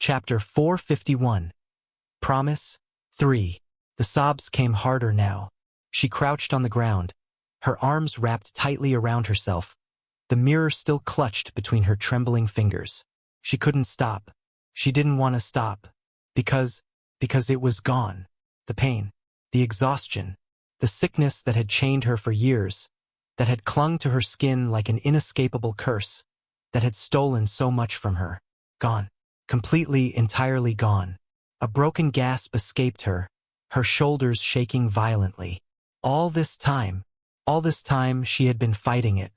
Chapter 451. Promise 3. The sobs came harder now. She crouched on the ground, her arms wrapped tightly around herself, the mirror still clutched between her trembling fingers. She couldn't stop. She didn't want to stop. Because it was gone. The pain, the exhaustion, the sickness that had chained her for years, that had clung to her skin like an inescapable curse, that had stolen so much from her. Gone. Completely, entirely gone. A broken gasp escaped her, her shoulders shaking violently. All this time she had been fighting it.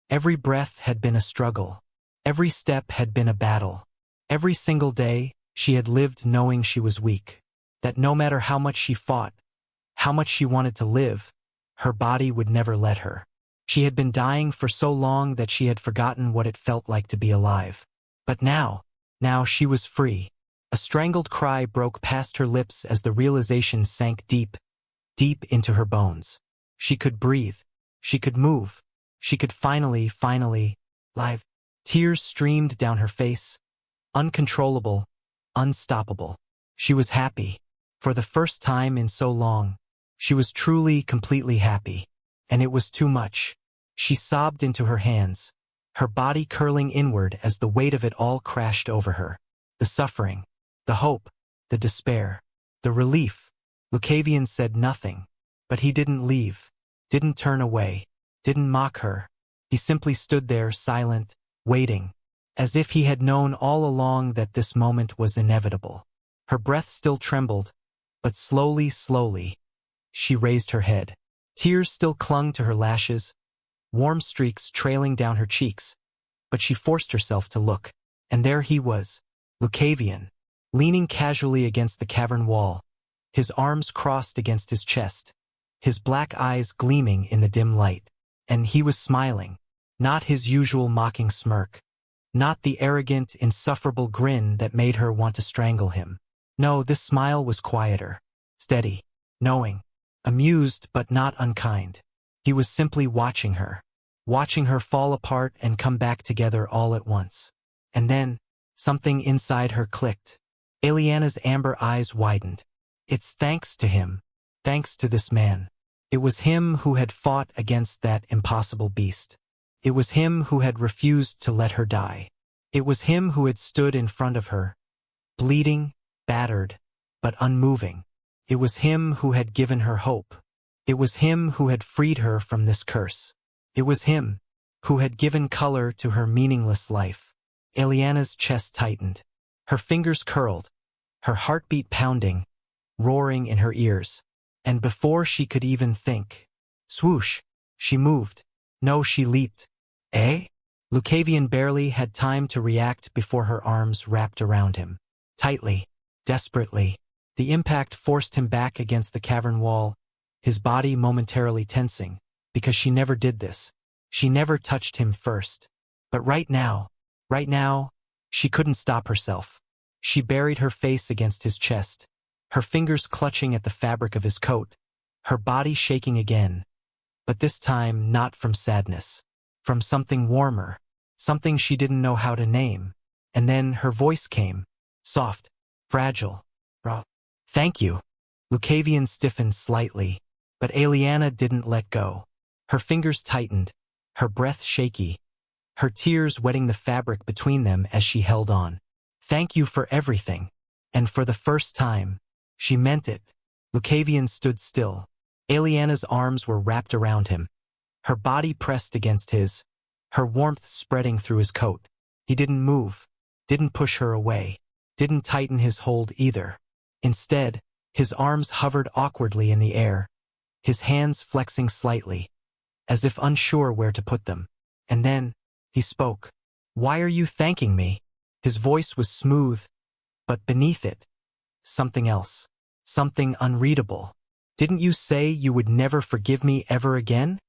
Every breath had been a struggle. Every step had been a battle. Every single day, she had lived knowing she was weak. That no matter how much she fought, how much she wanted to live, her body would never let her. She had been dying for so long that she had forgotten what it felt like to be alive. But now she was free. A strangled cry broke past her lips as the realization sank deep, deep into her bones. She could breathe. She could move. She could finally live. Tears streamed down her face, uncontrollable, unstoppable. She was happy. For the first time in so long, she was truly, completely happy. And it was too much. She sobbed into her hands, her body curling inward as the weight of it all crashed over her. The suffering, the hope, the despair, the relief. Lucavion said nothing, but he didn't leave, didn't turn away, didn't mock her. He simply stood there, silent, waiting, as if he had known all along that this moment was inevitable. Her breath still trembled, but slowly, she raised her head. Tears still clung to her lashes, warm streaks trailing down her cheeks, but she forced herself to look. And there he was, Lucavion, leaning casually against the cavern wall, his arms crossed against his chest, his black eyes gleaming in the dim light. And he was smiling, not his usual mocking smirk, not the arrogant, insufferable grin that made her want to strangle him. No, this smile was quieter, steady, knowing, amused but not unkind. He was simply watching her fall apart and come back together all at once. And then, something inside her clicked. Eliana's amber eyes widened. It's thanks to him. Thanks to this man. It was him who had fought against that impossible beast. It was him who had refused to let her die. It was him who had stood in front of her, bleeding, battered, but unmoving. It was him who had given her hope. It was him who had freed her from this curse. It was him who had given color to her meaningless life. Eliana's chest tightened. Her fingers curled, her heartbeat pounding, roaring in her ears. And before she could even think, swoosh, she moved. No, she leaped. Eh? Lucavion barely had time to react before her arms wrapped around him. Tightly, desperately. The impact forced him back against the cavern wall, his body momentarily tensing, because she never did this. She never touched him first. But right now, she couldn't stop herself. She buried her face against his chest, her fingers clutching at the fabric of his coat, her body shaking again, but this time not from sadness, from something warmer, something she didn't know how to name. And then her voice came, soft, fragile, raw. Thank you. Lucavion stiffened slightly, but Eliana didn't let go. Her fingers tightened, her breath shaky, her tears wetting the fabric between them as she held on. Thank you for everything. And for the first time, she meant it. Lucavion stood still. Eliana's arms were wrapped around him, her body pressed against his, her warmth spreading through his coat. He didn't move, didn't push her away, didn't tighten his hold either. Instead, his arms hovered awkwardly in the air, his hands flexing slightly, as if unsure where to put them. And then, he spoke. Why are you thanking me? His voice was smooth, but beneath it, something else, something unreadable. Didn't you say you would never forgive me ever again?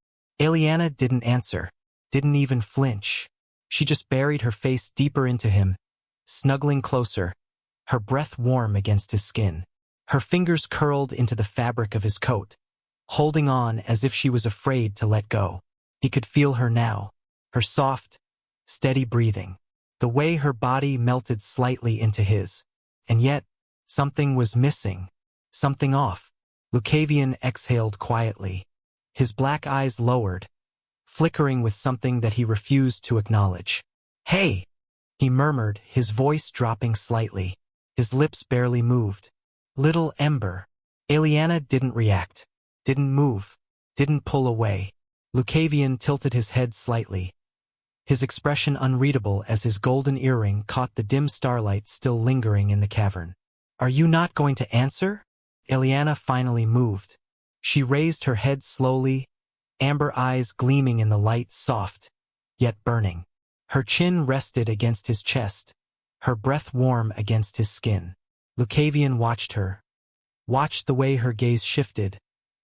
Eliana didn't answer, didn't even flinch. She just buried her face deeper into him, snuggling closer, her breath warm against his skin. Her fingers curled into the fabric of his coat, holding on as if she was afraid to let go. He could feel her now, her soft, steady breathing, the way her body melted slightly into his. And yet, something was missing. Something off. Lucavion exhaled quietly. His black eyes lowered, flickering with something that he refused to acknowledge. "Hey!" he murmured, his voice dropping slightly. His lips barely moved. "Little Ember." Eliana didn't react, didn't move, didn't pull away. Lucavion tilted his head slightly, his expression unreadable as his golden earring caught the dim starlight still lingering in the cavern. "Are you not going to answer?" Eliana finally moved. She raised her head slowly, amber eyes gleaming in the light, soft, yet burning. Her chin rested against his chest, her breath warm against his skin. Lucavion watched her, watched the way her gaze shifted,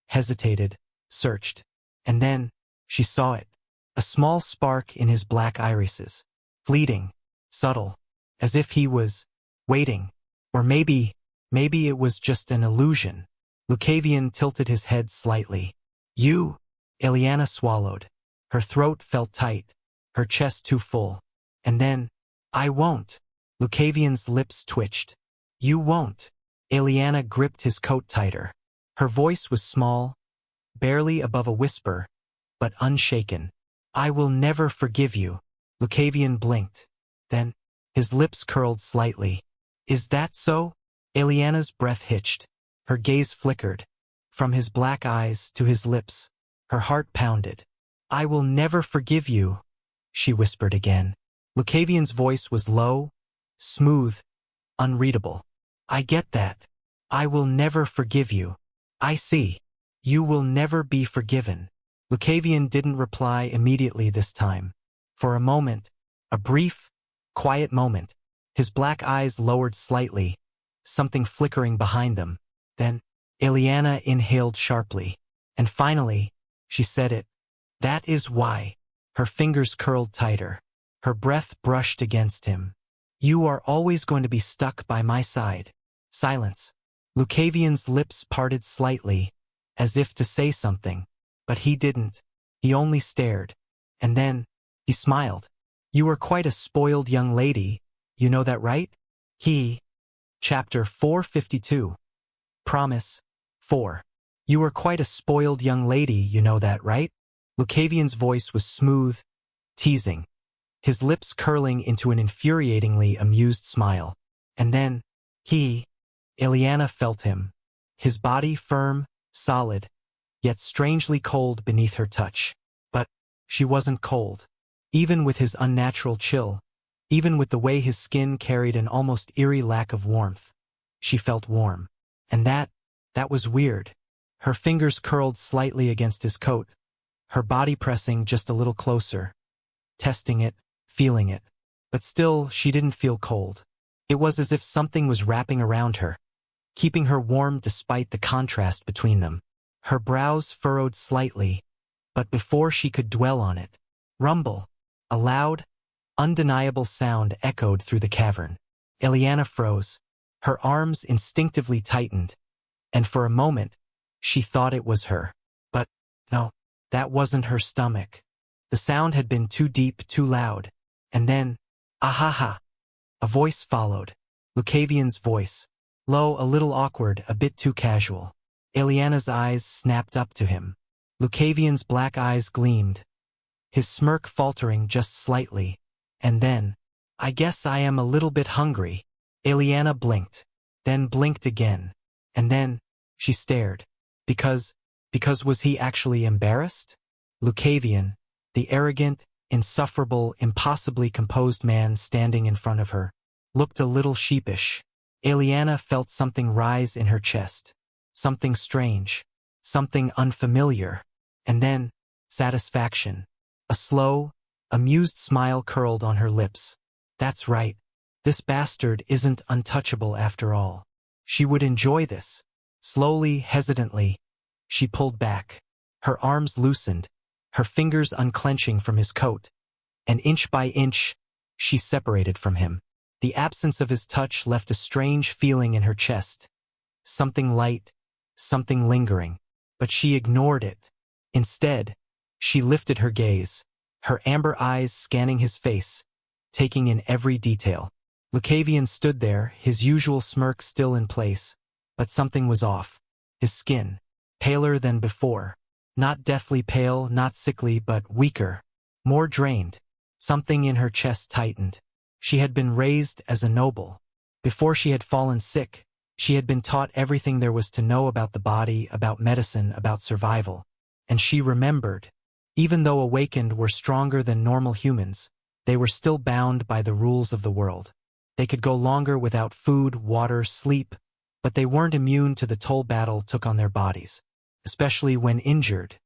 hesitated, searched. And then, she saw it. A small spark in his black irises. Fleeting, subtle, as if he was waiting. Or maybe it was just an illusion. Lucavion tilted his head slightly. "You?" Eliana swallowed. Her throat felt tight, her chest too full. And then, "I won't." Lucavion's lips twitched. "You won't." Eliana gripped his coat tighter. Her voice was small, barely above a whisper, but unshaken. "I will never forgive you." Lucavion blinked. Then, his lips curled slightly. "Is that so?" Eliana's breath hitched. Her gaze flickered. From his black eyes to his lips, her heart pounded. "I will never forgive you," she whispered again. Lucavion's voice was low, smooth, unreadable. "I get that. I will never forgive you." "I see. You will never be forgiven." Lucavion didn't reply immediately this time. For a moment, a brief, quiet moment, his black eyes lowered slightly, something flickering behind them. Then, Eliana inhaled sharply. And finally, she said it. "That is why." Her fingers curled tighter. Her breath brushed against him. "You are always going to be stuck by my side." Silence. Lucavion's lips parted slightly, as if to say something. But he didn't. He only stared. And then, he smiled. "You are quite a spoiled young lady, you know that, right?" Chapter 452. Promise. 4. "You are quite a spoiled young lady, you know that, right?" Lucavion's voice was smooth, teasing, his lips curling into an infuriatingly amused smile. And then, Eliana felt him, his body firm, solid, yet strangely cold beneath her touch. But she wasn't cold. Even with his unnatural chill, even with the way his skin carried an almost eerie lack of warmth, she felt warm. And that was weird. Her fingers curled slightly against his coat, her body pressing just a little closer, testing it, feeling it. But still, she didn't feel cold. It was as if something was wrapping around her, keeping her warm despite the contrast between them. Her brows furrowed slightly, but before she could dwell on it, rumble, a loud, undeniable sound echoed through the cavern. Eliana froze. Her arms instinctively tightened, and for a moment, she thought it was her. But no, that wasn't her stomach. The sound had been too deep, too loud. And then, "Ahaha!" A voice followed. Lucavion's voice. Low, a little awkward, a bit too casual. Eliana's eyes snapped up to him. Lucavion's black eyes gleamed, his smirk faltering just slightly. And then, "I guess I am a little bit hungry." Eliana blinked, then blinked again. And then, she stared. Because was he actually embarrassed? Lucavion, the arrogant, insufferable, impossibly composed man standing in front of her, looked a little sheepish. Eliana felt something rise in her chest. Something strange. Something unfamiliar. And then, satisfaction. A slow, amused smile curled on her lips. That's right. This bastard isn't untouchable after all. She would enjoy this. Slowly, hesitantly, she pulled back. Her arms loosened, her fingers unclenching from his coat. And inch by inch, she separated from him. The absence of his touch left a strange feeling in her chest. Something light, something lingering. But she ignored it. Instead, she lifted her gaze, her amber eyes scanning his face, taking in every detail. Lucavion stood there, his usual smirk still in place, but something was off. His skin, paler than before. Not deathly pale, not sickly, but weaker. More drained. Something in her chest tightened. She had been raised as a noble. Before she had fallen sick, she had been taught everything there was to know about the body, about medicine, about survival. And she remembered. Even though awakened were stronger than normal humans, they were still bound by the rules of the world. They could go longer without food, water, sleep, but they weren't immune to the toll battle took on their bodies, especially when injured,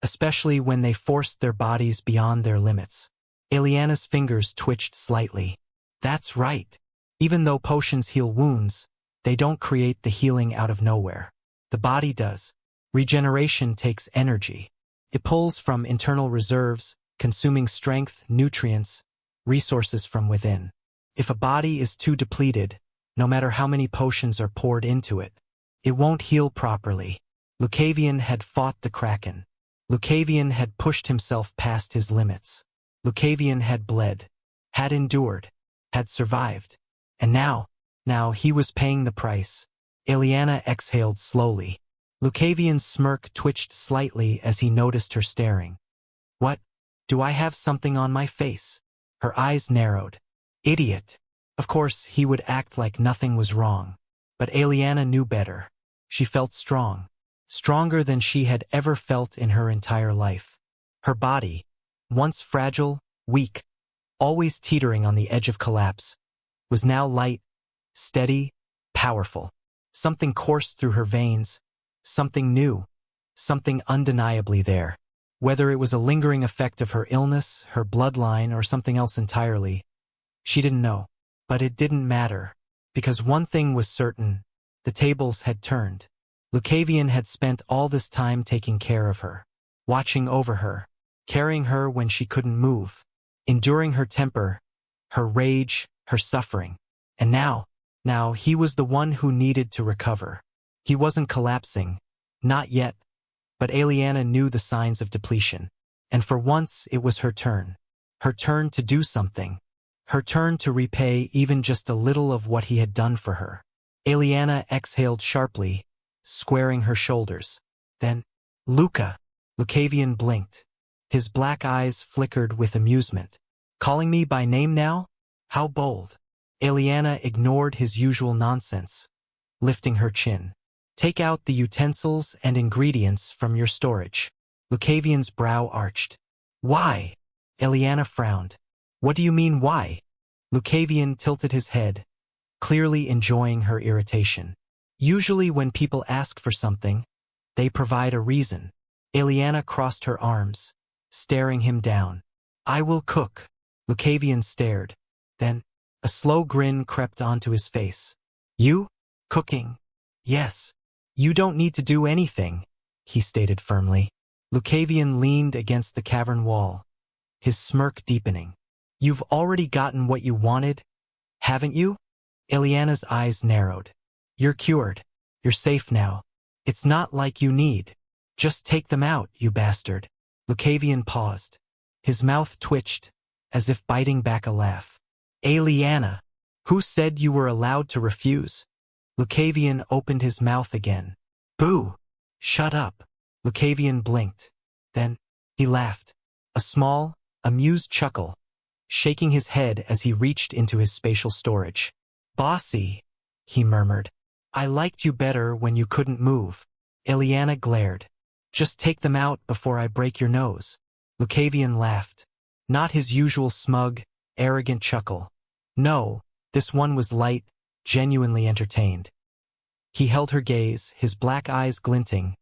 especially when they forced their bodies beyond their limits. Eliana's fingers twitched slightly. That's right. Even though potions heal wounds, they don't create the healing out of nowhere. The body does. Regeneration takes energy. It pulls from internal reserves, consuming strength, nutrients, resources from within. If a body is too depleted, no matter how many potions are poured into it, it won't heal properly. Lucavion had fought the Kraken. Lucavion had pushed himself past his limits. Lucavion had bled, had endured, had survived. And now he was paying the price. Eliana exhaled slowly. Lucavion's smirk twitched slightly as he noticed her staring. What? Do I have something on my face? Her eyes narrowed. Idiot. Of course, he would act like nothing was wrong. But Eliana knew better. She felt strong. Stronger than she had ever felt in her entire life. Her body, once fragile, weak, always teetering on the edge of collapse, was now light, steady, powerful. Something coursed through her veins, something new, something undeniably there. Whether it was a lingering effect of her illness, her bloodline, or something else entirely, she didn't know. But it didn't matter, because one thing was certain: the tables had turned. Lucavion had spent all this time taking care of her, watching over her, carrying her when she couldn't move, enduring her temper, her rage, her suffering. And now he was the one who needed to recover. He wasn't collapsing, not yet, but Eliana knew the signs of depletion. And for once it was her turn. Her turn to do something. Her turn to repay even just a little of what he had done for her. Eliana exhaled sharply, squaring her shoulders. Then, Lucavion blinked. His black eyes flickered with amusement. Calling me by name now? How bold. Eliana ignored his usual nonsense, lifting her chin. Take out the utensils and ingredients from your storage. Lucavion's brow arched. Why? Eliana frowned. What do you mean, why? Lucavion tilted his head, clearly enjoying her irritation. Usually when people ask for something, they provide a reason. Eliana crossed her arms, staring him down. I will cook. Lucavion stared. Then, a slow grin crept onto his face. You? Cooking? Yes. You don't need to do anything, he stated firmly. Lucavion leaned against the cavern wall, his smirk deepening. You've already gotten what you wanted, haven't you? Eliana's eyes narrowed. You're cured. You're safe now. It's not like you need. Just take them out, you bastard. Lucavion paused. His mouth twitched, as if biting back a laugh. Eliana, who said you were allowed to refuse? Lucavion opened his mouth again. Boo! Shut up. Lucavion blinked. Then, he laughed. A small, amused chuckle, shaking his head as he reached into his spatial storage. Bossy, he murmured. I liked you better when you couldn't move. Eliana glared. Just take them out before I break your nose. Lucavion laughed. Not his usual smug, arrogant chuckle. No, this one was light, genuinely entertained. He held her gaze, his black eyes glinting,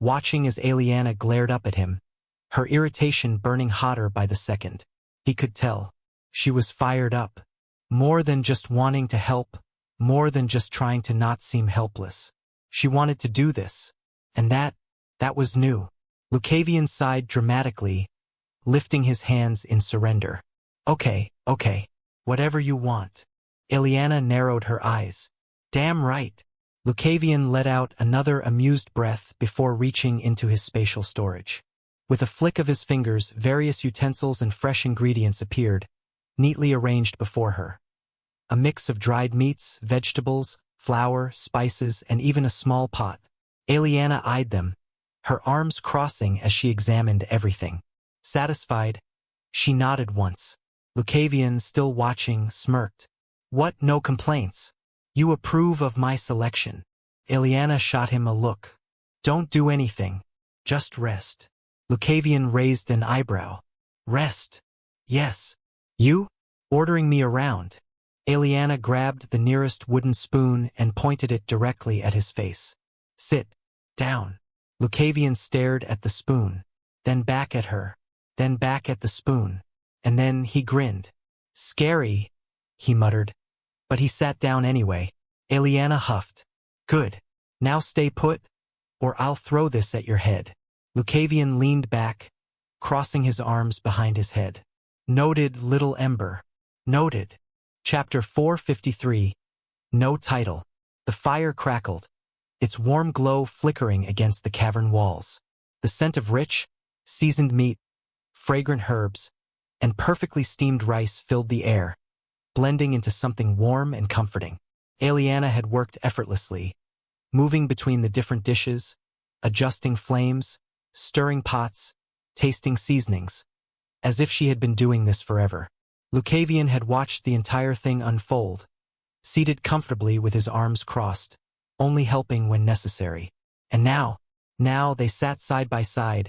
watching as Eliana glared up at him, her irritation burning hotter by the second. He could tell. She was fired up. More than just wanting to help, more than just trying to not seem helpless. She wanted to do this. And that was new. Lucavion sighed dramatically, lifting his hands in surrender. Okay, whatever you want. Eliana narrowed her eyes. Damn right. Lucavion let out another amused breath before reaching into his spatial storage. With a flick of his fingers, various utensils and fresh ingredients appeared, neatly arranged before her. a mix of dried meats, vegetables, flour, spices, and even a small pot. Eliana eyed them, her arms crossing as she examined everything. Satisfied, she nodded once. Lucavion, still watching, smirked. What, no complaints? You approve of my selection? Eliana shot him a look. Don't do anything. Just rest. Lucavion raised an eyebrow. Rest? Yes. You? Ordering me around. Eliana grabbed the nearest wooden spoon and pointed it directly at his face. Sit down. Lucavion stared at the spoon, then back at her, then back at the spoon, and then he grinned. Scary, he muttered. But he sat down anyway. Eliana huffed. Good. Now stay put, or I'll throw this at your head. Lucavion leaned back, crossing his arms behind his head. Noted, little ember. Noted. Chapter 453. No title. The fire crackled, its warm glow flickering against the cavern walls. The scent of rich, seasoned meat, fragrant herbs, and perfectly steamed rice filled the air, blending into something warm and comforting. Eliana had worked effortlessly, moving between the different dishes, adjusting flames, stirring pots, tasting seasonings, as if she had been doing this forever. Lucavion had watched the entire thing unfold, seated comfortably with his arms crossed, only helping when necessary. And now they sat side by side,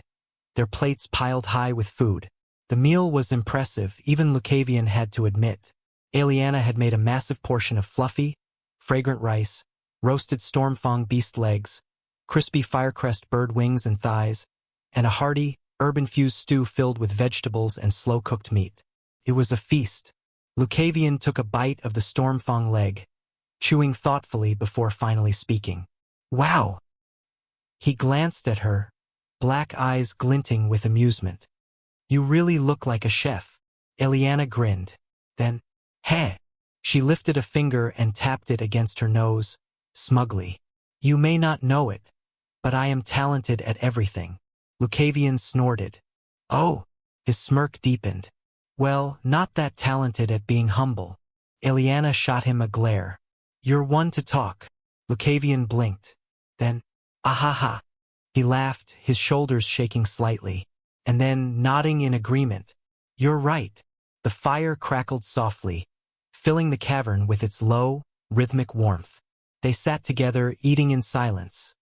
their plates piled high with food. The meal was impressive, even Lucavion had to admit. Eliana had made a massive portion of fluffy, fragrant rice, roasted stormfang beast legs, crispy firecrest bird wings and thighs, and a hearty, herb-infused stew filled with vegetables and slow-cooked meat. It was a feast. Lucavion took a bite of the stormfang leg, chewing thoughtfully before finally speaking. Wow! He glanced at her, black eyes glinting with amusement. You really look like a chef. Eliana grinned. Then, heh! She lifted a finger and tapped it against her nose, smugly. You may not know it, but I am talented at everything. Lucavion snorted. Oh! His smirk deepened. Well, not that talented at being humble. Eliana shot him a glare. You're one to talk. Lucavion blinked. Then, ahaha. He laughed, his shoulders shaking slightly, and then nodding in agreement. You're right. The fire crackled softly, filling the cavern with its low, rhythmic warmth. They sat together, eating in silence.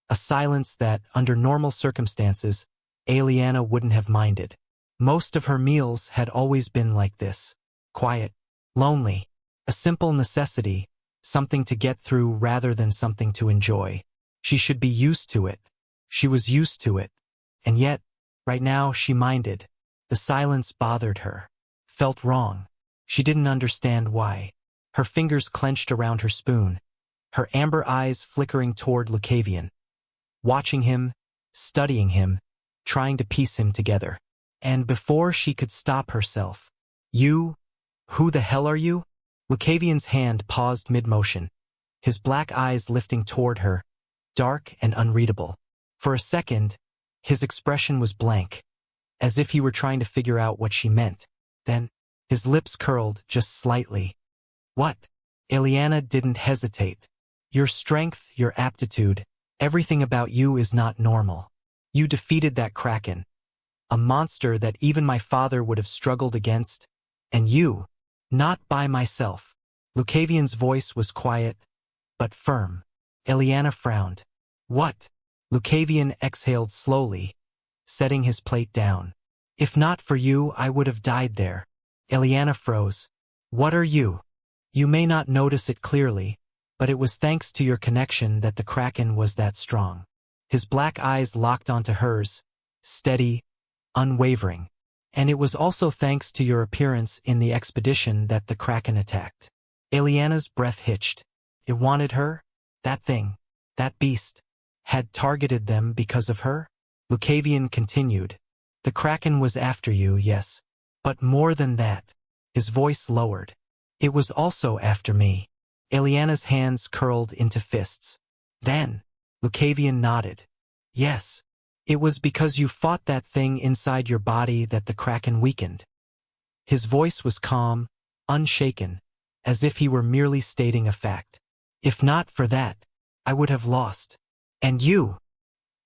A silence that, under normal circumstances, Eliana wouldn't have minded. Most of her meals had always been like this. Quiet, lonely, a simple necessity, something to get through rather than something to enjoy. She should be used to it. She was used to it. And yet, right now she minded. The silence bothered her. Felt wrong. She didn't understand why. Her fingers clenched around her spoon, her amber eyes flickering toward Lucavion. Watching him, studying him, trying to piece him together. And before she could stop herself, You? Who the hell are you? Lucavion's hand paused mid-motion, his black eyes lifting toward her, dark and unreadable. For a second, his expression was blank, as if he were trying to figure out what she meant. Then, his lips curled just slightly. What? Eliana didn't hesitate. Your strength, your aptitude, everything about you is not normal. You defeated that kraken, a monster that even my father would have struggled against, and you, not by myself. Lucavion's voice was quiet, but firm. Eliana frowned. What? Lucavion exhaled slowly, setting his plate down. If not for you, I would have died there. Eliana froze. What are you? You may not notice it clearly, but it was thanks to your connection that the kraken was that strong. His black eyes locked onto hers, steady, unwavering. And it was also thanks to your appearance in the expedition that the kraken attacked. Eliana's breath hitched. It wanted her? That thing, that beast, had targeted them because of her? Lucavion continued. The kraken was after you, yes. But more than that. His voice lowered. It was also after me. Eliana's hands curled into fists. Then, Lucavion nodded. Yes. It was because you fought that thing inside your body that the kraken weakened. His voice was calm, unshaken, as if he were merely stating a fact. If not for that, I would have lost. And you?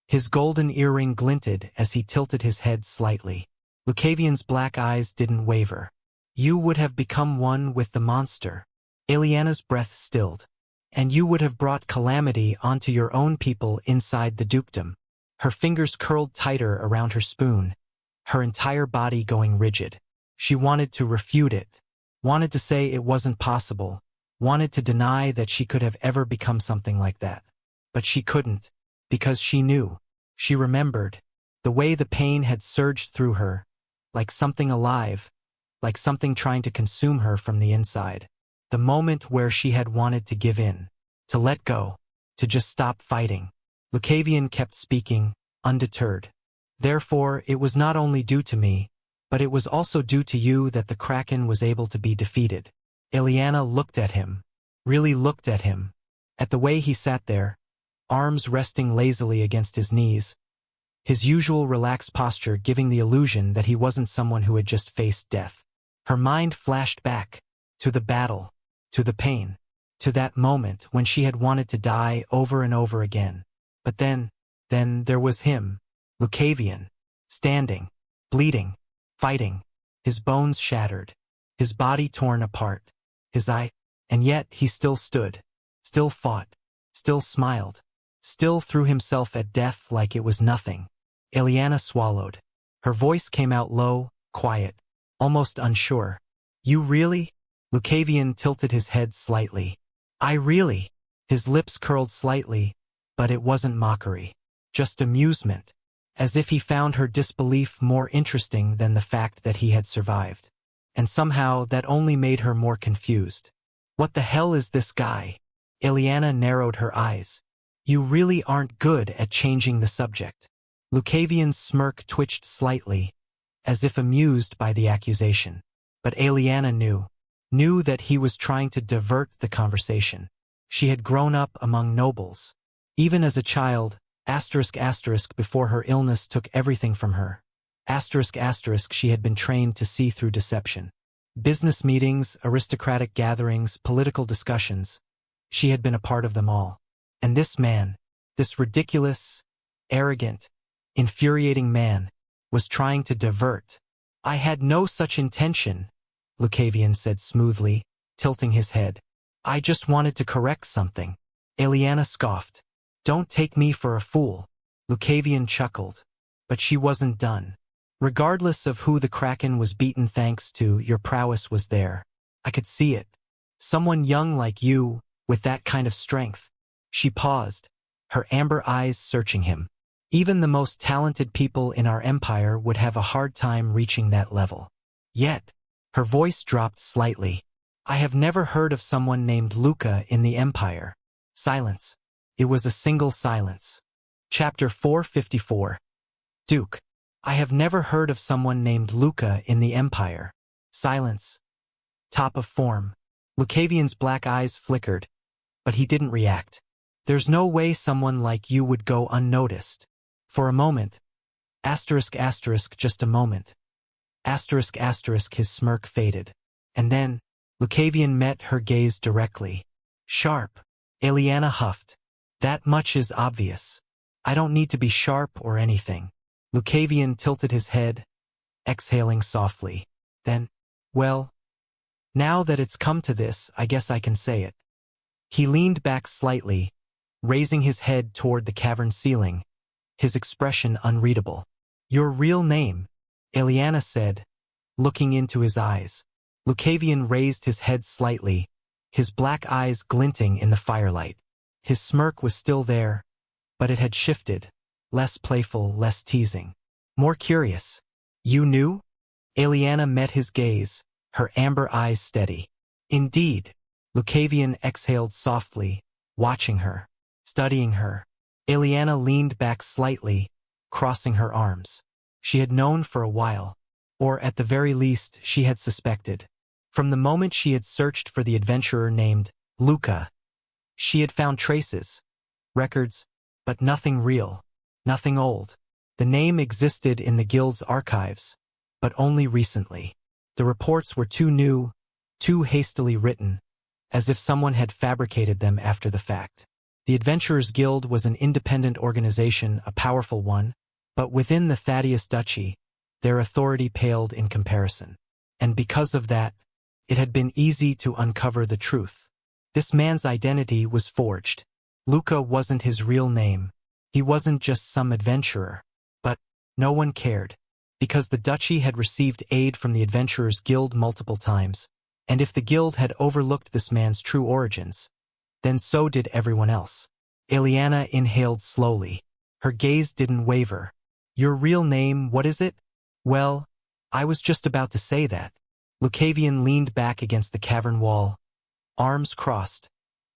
His golden earring glinted as he tilted his head slightly. Lucavion's black eyes didn't waver. You would have become one with the monster. Eliana's breath stilled. And you would have brought calamity onto your own people inside the dukedom. Her fingers curled tighter around her spoon, her entire body going rigid. She wanted to refute it, wanted to say it wasn't possible, wanted to deny that she could have ever become something like that. But she couldn't, because she knew. She remembered the way the pain had surged through her, like something alive, like something trying to consume her from the inside. The moment where she had wanted to give in, to let go, to just stop fighting. Lucavion kept speaking, undeterred. Therefore, it was not only due to me, but it was also due to you that the Kraken was able to be defeated. Eliana looked at him, really looked at him, at the way he sat there, arms resting lazily against his knees, his usual relaxed posture giving the illusion that he wasn't someone who had just faced death. Her mind flashed back, to the battle, to the pain, to that moment when she had wanted to die over and over again. But then there was him, Lucavion, standing, bleeding, fighting, his bones shattered, his body torn apart, and yet he still stood, still fought, still smiled, still threw himself at death like it was nothing. Eliana swallowed. Her voice came out low, quiet, almost unsure. You really? Lucavion tilted his head slightly. I really? His lips curled slightly, but it wasn't mockery, just amusement, as if he found her disbelief more interesting than the fact that he had survived. And somehow that only made her more confused. What the hell is this guy? Eliana narrowed her eyes. You really aren't good at changing the subject. Lucavion's smirk twitched slightly, as if amused by the accusation. But Eliana knew that he was trying to divert the conversation. She had grown up among nobles. Even as a child, before her illness took everything from her. She had been trained to see through deception. Business meetings, aristocratic gatherings, political discussions. She had been a part of them all. And this man, this ridiculous, arrogant, infuriating man, was trying to divert. I had no such intention, Lucavion said smoothly, tilting his head. I just wanted to correct something. Eliana scoffed. Don't take me for a fool. Lucavion chuckled. But she wasn't done. Regardless of who the Kraken was beaten thanks to, your prowess was there. I could see it. Someone young like you, with that kind of strength. She paused, her amber eyes searching him. Even the most talented people in our empire would have a hard time reaching that level. Yet, her voice dropped slightly. I have never heard of someone named Luca in the empire. Silence. It was a single silence. Chapter 454. Duke. I have never heard of someone named Luca in the empire. Silence. Top of form. Lucavion's black eyes flickered, but he didn't react. There's no way someone like you would go unnoticed. For a moment. Just a moment. His smirk faded. And then, Lucavion met her gaze directly. Sharp. Eliana huffed. That much is obvious. I don't need to be sharp or anything. Lucavion tilted his head, exhaling softly. Then, well, now that it's come to this, I guess I can say it. He leaned back slightly, raising his head toward the cavern ceiling, his expression unreadable. Your real name, Eliana said, looking into his eyes. Lucavion raised his head slightly, his black eyes glinting in the firelight. His smirk was still there, but it had shifted, less playful, less teasing. More curious. You knew? Eliana met his gaze, her amber eyes steady. Indeed. Lucavion exhaled softly, watching her, studying her. Eliana leaned back slightly, crossing her arms. She had known for a while, or at the very least she had suspected. From the moment she had searched for the adventurer named Luca, she had found traces, records, but nothing real, nothing old. The name existed in the guild's archives, but only recently. The reports were too new, too hastily written, as if someone had fabricated them after the fact. The Adventurers Guild was an independent organization, a powerful one, but within the Thaddeus Duchy, their authority paled in comparison. And because of that, it had been easy to uncover the truth. This man's identity was forged. Luca wasn't his real name. He wasn't just some adventurer. But no one cared, because the duchy had received aid from the Adventurers Guild multiple times, and if the guild had overlooked this man's true origins, then so did everyone else. Eliana inhaled slowly. Her gaze didn't waver. Your real name, what is it? Well, I was just about to say that. Lucavion leaned back against the cavern wall, arms crossed,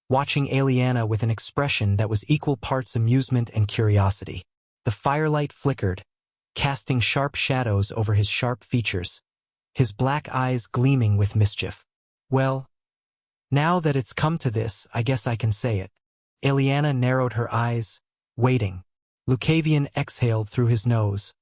watching Eliana with an expression that was equal parts amusement and curiosity. The firelight flickered, casting sharp shadows over his sharp features, his black eyes gleaming with mischief. Well, now that it's come to this, I guess I can say it. Eliana narrowed her eyes, waiting. Lucavion exhaled through his nose,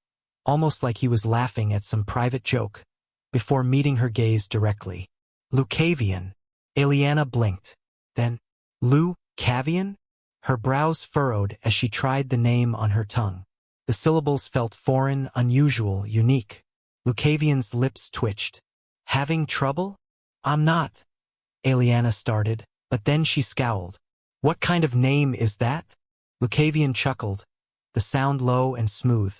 almost like he was laughing at some private joke, before meeting her gaze directly. Lucavion. Eliana blinked. Then, Lucavion? Her brows furrowed as she tried the name on her tongue. The syllables felt foreign, unusual, unique. Lucavion's lips twitched. Having trouble? I'm not. Eliana started, but then she scowled. What kind of name is that? Lucavion chuckled, the sound low and smooth.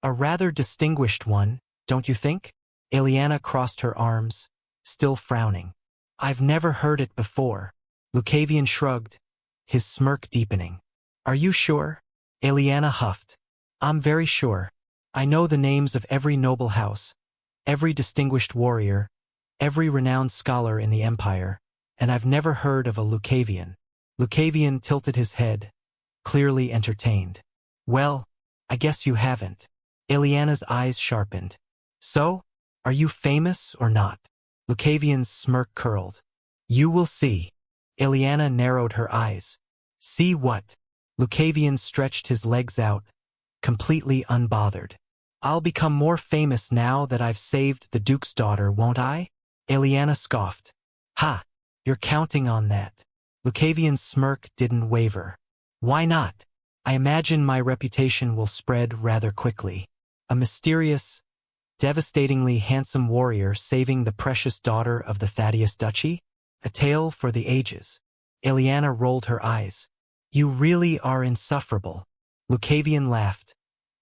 A rather distinguished one, don't you think? Eliana crossed her arms, still frowning. I've never heard it before. Lucavion shrugged, his smirk deepening. Are you sure? Eliana huffed. I'm very sure. I know the names of every noble house, every distinguished warrior, every renowned scholar in the Empire, and I've never heard of a Lucavion. Lucavion tilted his head, clearly entertained. Well, I guess you haven't. Eliana's eyes sharpened. So, are you famous or not? Lucavion's smirk curled. You will see. Eliana narrowed her eyes. See what? Lucavion stretched his legs out, completely unbothered. I'll become more famous now that I've saved the Duke's daughter, won't I? Eliana scoffed. Ha! You're counting on that. Lucavion's smirk didn't waver. Why not? I imagine my reputation will spread rather quickly. A mysterious, devastatingly handsome warrior saving the precious daughter of the Thaddeus Duchy? A tale for the ages. Eliana rolled her eyes. You really are insufferable. Lucavion laughed,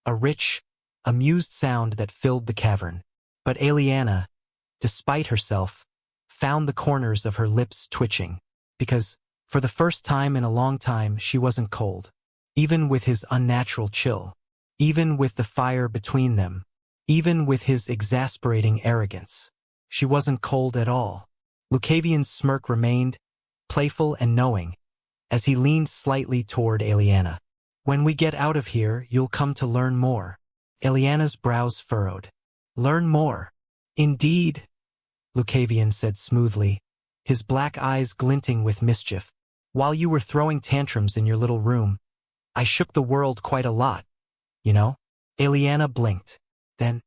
a rich, amused sound that filled the cavern. But Eliana, despite herself, found the corners of her lips twitching, because, for the first time in a long time, she wasn't cold. Even with his unnatural chill, even with the fire between them, even with his exasperating arrogance, she wasn't cold at all. Lucavion's smirk remained, playful and knowing, as he leaned slightly toward Eliana. When we get out of here, you'll come to learn more. Eliana's brows furrowed. Learn more. Indeed, Lucavion said smoothly, his black eyes glinting with mischief. While you were throwing tantrums in your little room, I shook the world quite a lot, you know? Eliana blinked. Then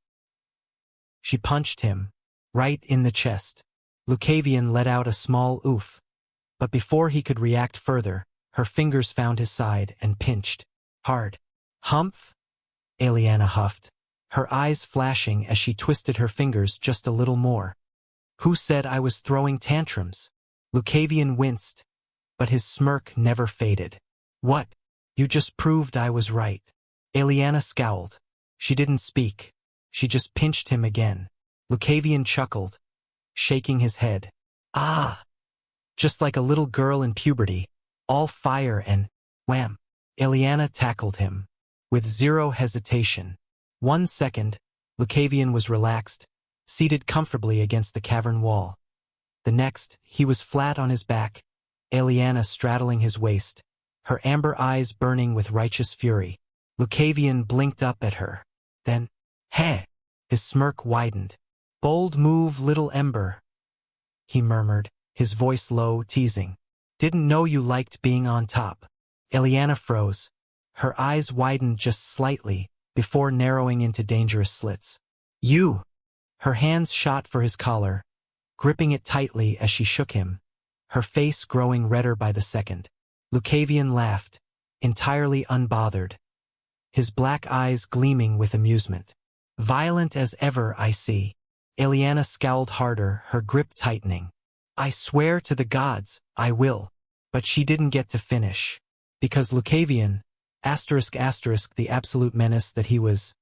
she punched him, right in the chest. Lucavion let out a small oof, but before he could react further, her fingers found his side and pinched. Hard. Humph? Eliana huffed, her eyes flashing as she twisted her fingers just a little more. Who said I was throwing tantrums? Lucavion winced, but his smirk never faded. What? You just proved I was right. Eliana scowled. She didn't speak. She just pinched him again. Lucavion chuckled, shaking his head. Ah! Just like a little girl in puberty, all fire and wham. Eliana tackled him, with zero hesitation. 1 second, Lucavion was relaxed, seated comfortably against the cavern wall. The next, he was flat on his back, Eliana straddling his waist, her amber eyes burning with righteous fury. Lucavion blinked up at her. Then, heh! His smirk widened. Bold move, little ember, he murmured, his voice low, teasing. Didn't know you liked being on top. Eliana froze. Her eyes widened just slightly, before narrowing into dangerous slits. You! Her hands shot for his collar, gripping it tightly as she shook him, her face growing redder by the second. Lucavion laughed, entirely unbothered, his black eyes gleaming with amusement. Violent as ever, I see. Eliana scowled harder, her grip tightening. I swear to the gods, I will. But she didn't get to finish. Because Lucavion, the absolute menace that he was,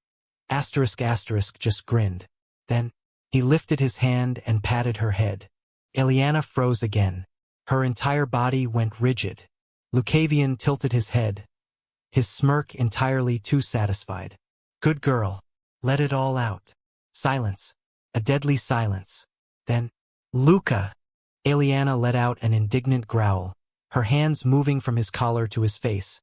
just grinned. Then, he lifted his hand and patted her head. Eliana froze again. Her entire body went rigid. Lucavion tilted his head, his smirk entirely too satisfied. Good girl. Let it all out. Silence. A deadly silence. Then, Luca! Eliana let out an indignant growl, her hands moving from his collar to his face,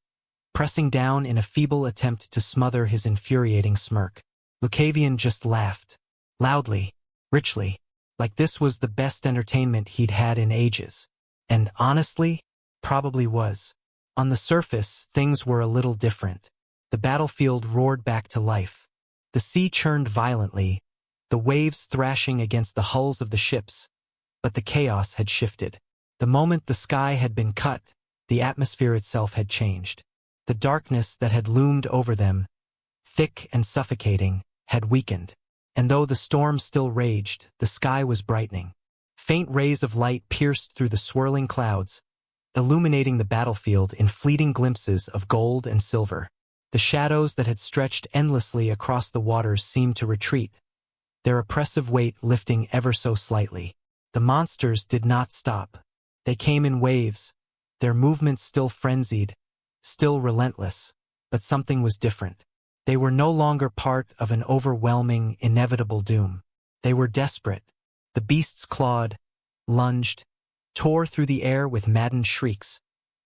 pressing down in a feeble attempt to smother his infuriating smirk. Lucavion just laughed. Loudly, richly, like this was the best entertainment he'd had in ages. And honestly, probably was. On the surface, things were a little different. The battlefield roared back to life. The sea churned violently, the waves thrashing against the hulls of the ships, but the chaos had shifted. The moment the sky had been cut, the atmosphere itself had changed. The darkness that had loomed over them, thick and suffocating, had weakened. And though the storm still raged, the sky was brightening. Faint rays of light pierced through the swirling clouds, illuminating the battlefield in fleeting glimpses of gold and silver. The shadows that had stretched endlessly across the waters seemed to retreat, their oppressive weight lifting ever so slightly. The monsters did not stop. They came in waves, their movements still frenzied, still relentless, but something was different. They were no longer part of an overwhelming, inevitable doom. They were desperate. The beasts clawed, lunged, tore through the air with maddened shrieks,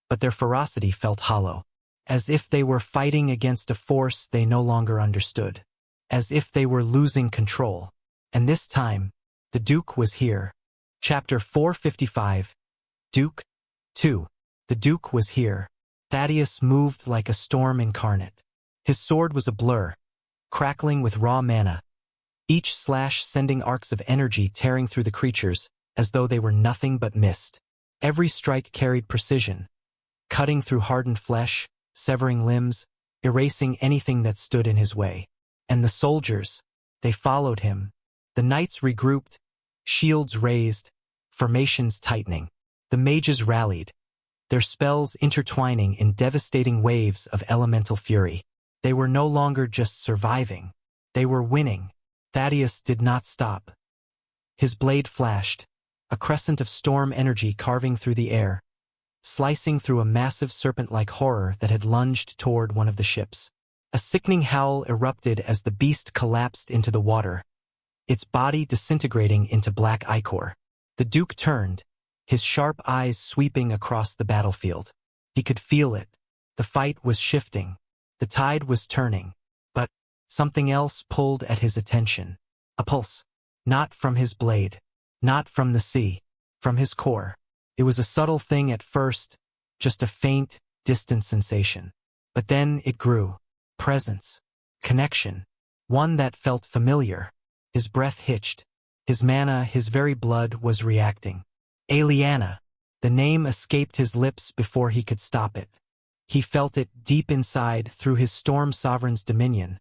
but their ferocity felt hollow, as if they were fighting against a force they no longer understood, as if they were losing control. And this time, the Duke was here. Chapter 455. Duke 2. The Duke was here. Thaddeus moved like a storm incarnate. His sword was a blur, crackling with raw mana, each slash sending arcs of energy tearing through the creatures as though they were nothing but mist. Every strike carried precision, cutting through hardened flesh, severing limbs, erasing anything that stood in his way. And the soldiers, they followed him. The knights regrouped, shields raised, formations tightening. The mages rallied, their spells intertwining in devastating waves of elemental fury. They were no longer just surviving. They were winning. Thaddeus did not stop. His blade flashed, a crescent of storm energy carving through the air, slicing through a massive serpent-like horror that had lunged toward one of the ships. A sickening howl erupted as the beast collapsed into the water, its body disintegrating into black ichor. The Duke turned, his sharp eyes sweeping across the battlefield. He could feel it. The fight was shifting. The tide was turning. But something else pulled at his attention. A pulse. Not from his blade. Not from the sea. From his core. It was a subtle thing at first, just a faint, distant sensation. But then it grew. Presence. Connection. One that felt familiar. His breath hitched. His mana, his very blood was reacting. Eliana. The name escaped his lips before he could stop it. He felt it deep inside through his storm sovereign's dominion,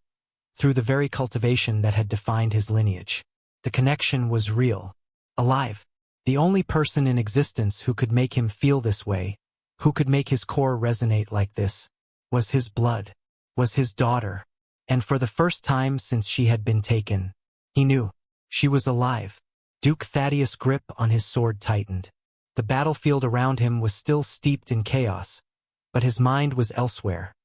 through the very cultivation that had defined his lineage. The connection was real. Alive. The only person in existence who could make him feel this way, who could make his core resonate like this, was his blood, was his daughter. And for the first time since she had been taken, he knew. She was alive. Duke Thaddeus' grip on his sword tightened. The battlefield around him was still steeped in chaos, but his mind was elsewhere,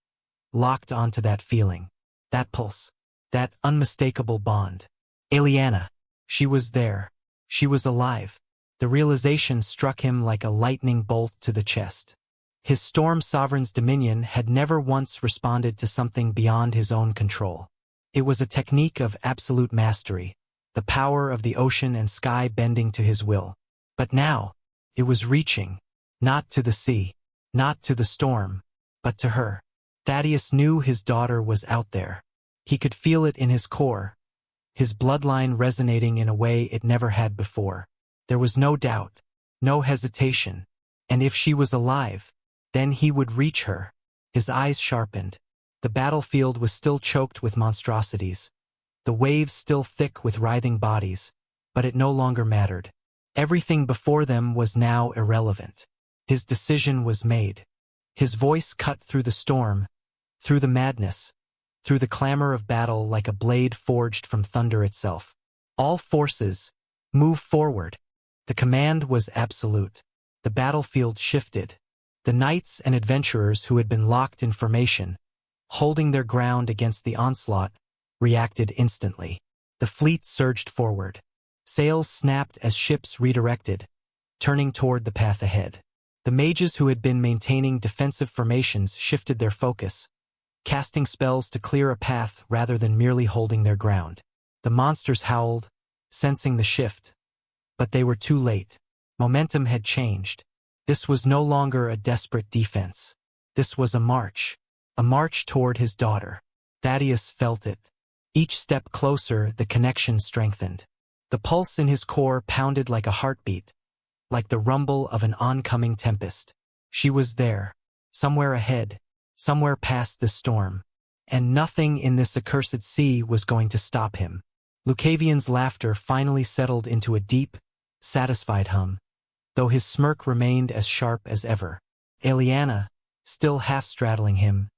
locked onto that feeling, that pulse, that unmistakable bond. Eliana. She was there. She was alive. The realization struck him like a lightning bolt to the chest. His storm sovereign's dominion had never once responded to something beyond his own control. It was a technique of absolute mastery, the power of the ocean and sky bending to his will. But now, it was reaching, not to the sea, not to the storm, but to her. Thaddeus knew his daughter was out there. He could feel it in his core, his bloodline resonating in a way it never had before. There was no doubt. No hesitation. And if she was alive, then he would reach her. His eyes sharpened. The battlefield was still choked with monstrosities. The waves still thick with writhing bodies. But it no longer mattered. Everything before them was now irrelevant. His decision was made. His voice cut through the storm, through the madness, through the clamor of battle like a blade forged from thunder itself. All forces, move forward. The command was absolute. The battlefield shifted. The knights and adventurers who had been locked in formation, holding their ground against the onslaught, reacted instantly. The fleet surged forward. Sails snapped as ships redirected, turning toward the path ahead. The mages who had been maintaining defensive formations shifted their focus, casting spells to clear a path rather than merely holding their ground. The monsters howled, sensing the shift. But they were too late. Momentum had changed. This was no longer a desperate defense. This was a march toward his daughter. Thaddeus felt it. Each step closer, the connection strengthened. The pulse in his core pounded like a heartbeat, like the rumble of an oncoming tempest. She was there, somewhere ahead, somewhere past the storm. And nothing in this accursed sea was going to stop him. Lucavion's laughter finally settled into a deep, satisfied hum, though his smirk remained as sharp as ever. Eliana, still half-straddling him,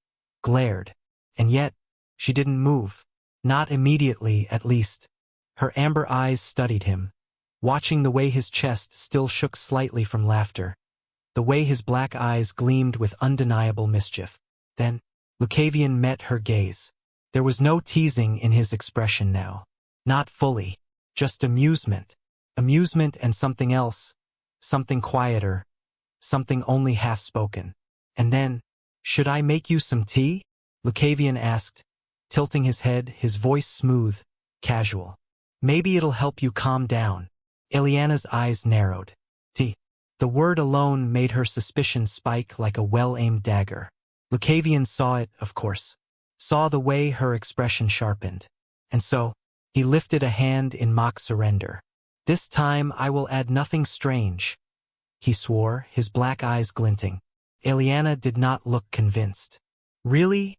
glared. And yet, she didn't move. Not immediately, at least. Her amber eyes studied him, watching the way his chest still shook slightly from laughter, the way his black eyes gleamed with undeniable mischief. Then, Lucavion met her gaze. There was no teasing in his expression now. Not fully. Just amusement. Amusement and something else. Something quieter. Something only half-spoken. And then, "Should I make you some tea?" Lucavion asked, tilting his head, his voice smooth, casual. "Maybe it'll help you calm down." Eliana's eyes narrowed. Tea. The word alone made her suspicion spike like a well-aimed dagger. Lucavion saw it, of course. Saw the way her expression sharpened. And so, he lifted a hand in mock surrender. "This time I will add nothing strange," he swore, his black eyes glinting. Eliana did not look convinced. "Really?"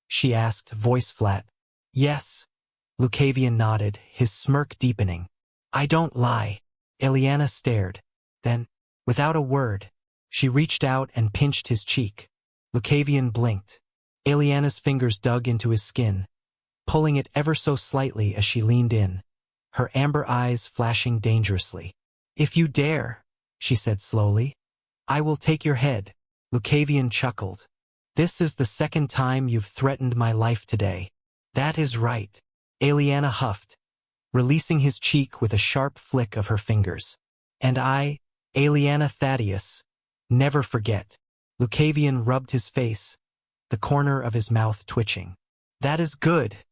she asked, voice flat. "Yes." Lucavion nodded, his smirk deepening. "I don't lie." Eliana stared. Then, without a word, she reached out and pinched his cheek. Lucavion blinked. Eliana's fingers dug into his skin, pulling it ever so slightly as she leaned in, her amber eyes flashing dangerously. "If you dare," she said slowly, "I will take your head." Lucavion chuckled. "This is the second time you've threatened my life today." "That is right." Eliana huffed, releasing his cheek with a sharp flick of her fingers. "And I, Eliana Thaddeus, never forget." Lucavion rubbed his face, the corner of his mouth twitching. "That is good,"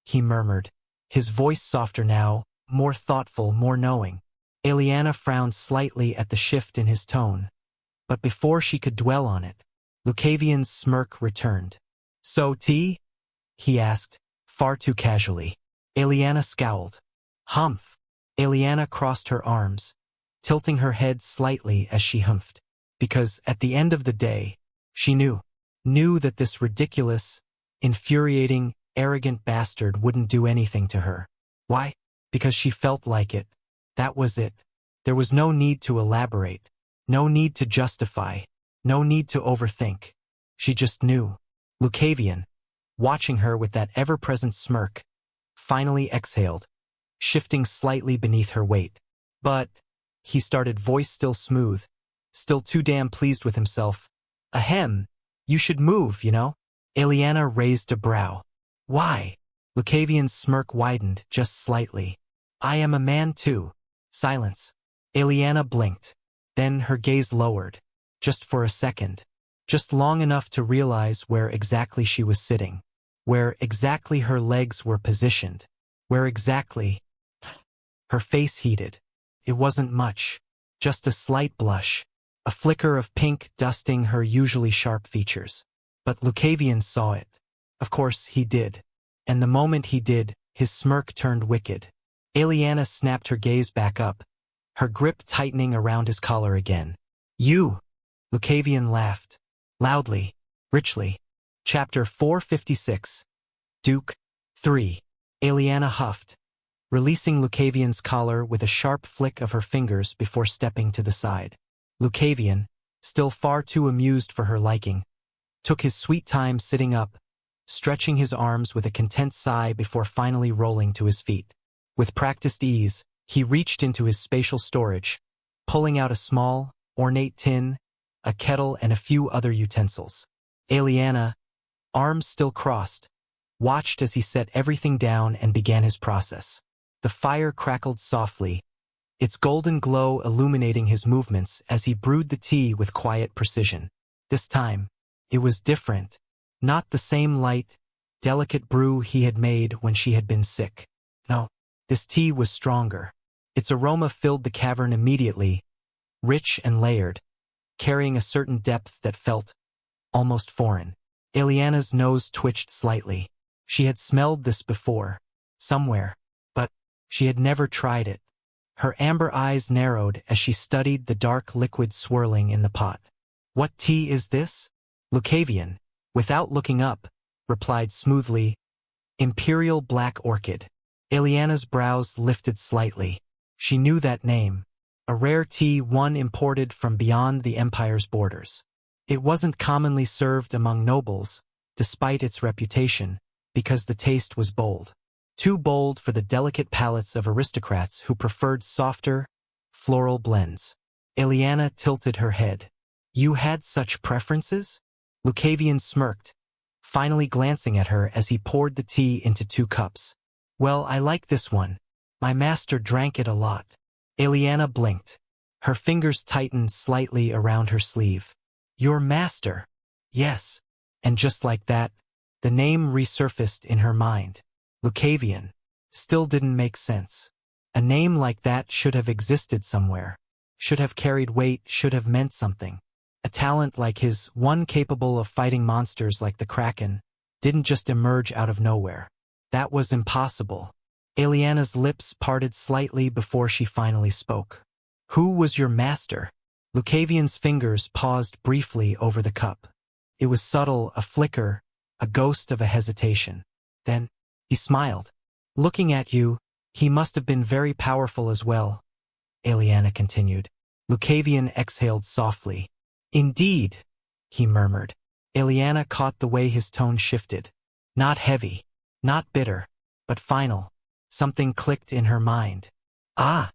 he murmured, his voice softer now, more thoughtful, more knowing. Eliana frowned slightly at the shift in his tone, but before she could dwell on it, Lucavion's smirk returned. "So, tea?" he asked, far too casually. Eliana scowled. "Humph." Eliana crossed her arms, tilting her head slightly as she humphed. Because, at the end of the day, she knew that this ridiculous, infuriating, arrogant bastard wouldn't do anything to her. Why? Because she felt like it. That was it. There was no need to elaborate, no need to justify, no need to overthink. She just knew. Lucavion, watching her with that ever-present smirk, finally exhaled, shifting slightly beneath her weight. "But," he started, voice still smooth, still too damn pleased with himself. "Ahem, you should move, you know?" Eliana raised a brow. "Why?" Lucavion's smirk widened just slightly. "I am a man too." Silence. Eliana blinked. Then her gaze lowered. Just for a second. Just long enough to realize where exactly she was sitting. Where exactly her legs were positioned. Where exactly... Her face heated. It wasn't much. Just a slight blush. A flicker of pink dusting her usually sharp features. But Lucavion saw it. Of course, he did. And the moment he did, his smirk turned wicked. Eliana snapped her gaze back up, her grip tightening around his collar again. You! Lucavion laughed. Loudly, richly. Chapter 456. Duke. 3. Aeliana huffed, releasing Lucavion's collar with a sharp flick of her fingers before stepping to the side. Lucavion, still far too amused for her liking, took his sweet time sitting up, stretching his arms with a content sigh before finally rolling to his feet. With practiced ease, he reached into his spatial storage, pulling out a small, ornate tin, a kettle, and a few other utensils. Aeliana, arms still crossed, watched as he set everything down and began his process. The fire crackled softly, its golden glow illuminating his movements as he brewed the tea with quiet precision. This time, it was different, not the same light, delicate brew he had made when she had been sick. No, this tea was stronger. Its aroma filled the cavern immediately, rich and layered, carrying a certain depth that felt almost foreign. Aeliana's nose twitched slightly. She had smelled this before, somewhere, but she had never tried it. Her amber eyes narrowed as she studied the dark liquid swirling in the pot. What tea is this? Lucavion, without looking up, replied smoothly, Imperial Black Orchid. Aeliana's brows lifted slightly. She knew that name, a rare tea, one imported from beyond the Empire's borders. It wasn't commonly served among nobles, despite its reputation, because the taste was bold. Too bold for the delicate palates of aristocrats who preferred softer, floral blends. Aeliana tilted her head. You had such preferences? Lucavion smirked, finally glancing at her as he poured the tea into 2 cups. Well, I like this one. My master drank it a lot. Aeliana blinked. Her fingers tightened slightly around her sleeve. Your master? Yes. And just like that, the name resurfaced in her mind. Lucavion. Still didn't make sense. A name like that should have existed somewhere. Should have carried weight, should have meant something. A talent like his, one capable of fighting monsters like the Kraken, didn't just emerge out of nowhere. That was impossible. Aeliana's lips parted slightly before she finally spoke. Who was your master? Lucavion's fingers paused briefly over the cup. It was subtle, a flicker, a ghost of a hesitation. Then, he smiled. Looking at you, he must have been very powerful as well, Aeliana continued. Lucavion exhaled softly. Indeed, he murmured. Aeliana caught the way his tone shifted. Not heavy, not bitter, but final. Something clicked in her mind. Ah,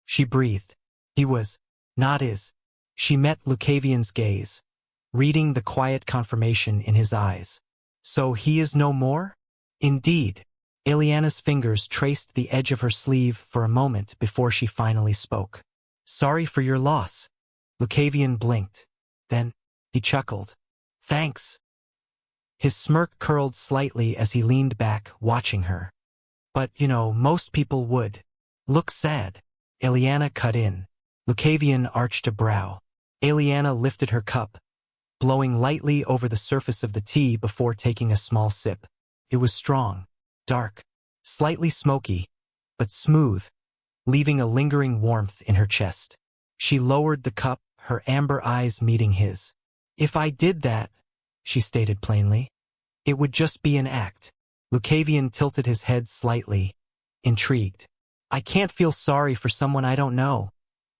she breathed. He was not his. She met Lucavion's gaze, reading the quiet confirmation in his eyes. So he is no more? Indeed. Aeliana's fingers traced the edge of her sleeve for a moment before she finally spoke. Sorry for your loss. Lucavion blinked. Then, he chuckled. Thanks. His smirk curled slightly as he leaned back, watching her. But, most people would. Look sad. Aeliana cut in. Lucavion arched a brow. Aeliana lifted her cup, blowing lightly over the surface of the tea before taking a small sip. It was strong, dark, slightly smoky, but smooth, leaving a lingering warmth in her chest. She lowered the cup, her amber eyes meeting his. If I did that, she stated plainly, it would just be an act. Lucavion tilted his head slightly, intrigued. I can't feel sorry for someone I don't know,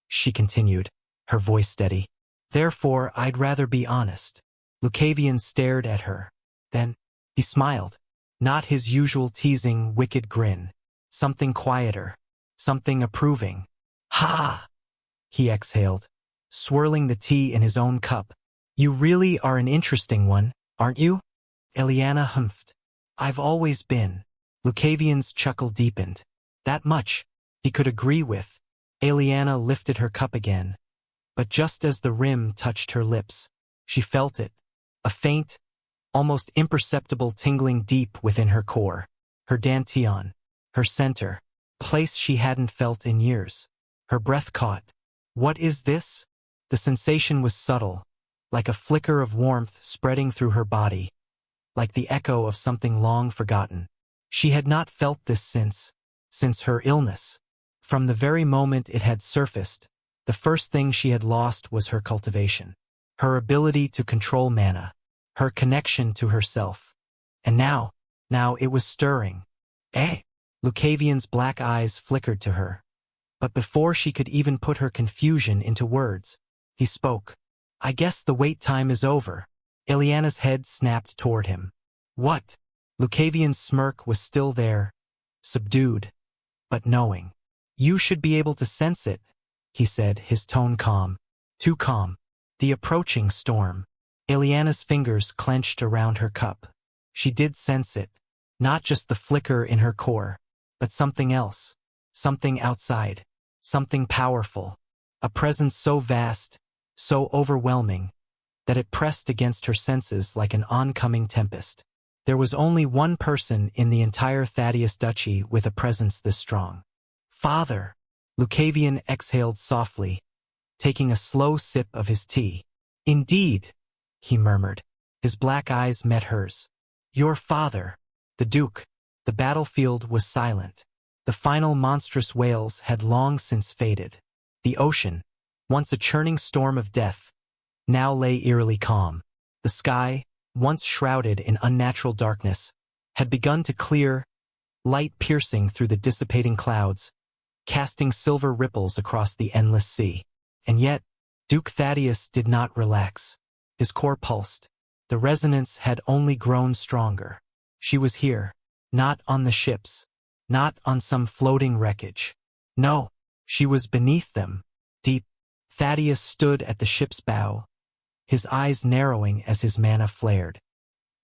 she continued, her voice steady. Therefore, I'd rather be honest. Lucavion stared at her. Then, he smiled. Not his usual teasing, wicked grin. Something quieter. Something approving. Ha! He exhaled, swirling the tea in his own cup. You really are an interesting one, aren't you? Aeliana humphed. I've always been. Lucavion's chuckle deepened. That much, he could agree with. Aeliana lifted her cup again. But just as the rim touched her lips, she felt it. A faint, almost imperceptible tingling deep within her core. Her dantian, her center, place she hadn't felt in years. Her breath caught. What is this? The sensation was subtle, like a flicker of warmth spreading through her body, like the echo of something long forgotten. She had not felt this since her illness. From the very moment it had surfaced, the first thing she had lost was her cultivation, her ability to control mana, her connection to herself. And now it was stirring. Eh? Lucavion's black eyes flickered to her. But before she could even put her confusion into words, he spoke. I guess the wait time is over. Ileana's head snapped toward him. What? Lucavion's smirk was still there, subdued, but knowing. You should be able to sense it, he said, his tone calm. Too calm. The approaching storm. Ileana's fingers clenched around her cup. She did sense it. Not just the flicker in her core, but something else. Something outside. Something powerful. A presence so vast, so overwhelming, that it pressed against her senses like an oncoming tempest. There was only one person in the entire Thaddeus Duchy with a presence this strong. Father! Lucavion exhaled softly, taking a slow sip of his tea. Indeed, he murmured. His black eyes met hers. Your father. The Duke. The battlefield was silent. The final monstrous wails had long since faded. The ocean, once a churning storm of death, now lay eerily calm. The sky, once shrouded in unnatural darkness, had begun to clear, light piercing through the dissipating clouds, casting silver ripples across the endless sea. And yet, Duke Thaddeus did not relax. His core pulsed. The resonance had only grown stronger. She was here, not on the ships, not on some floating wreckage. No, she was beneath them, deep. Thaddeus stood at the ship's bow, his eyes narrowing as his mana flared.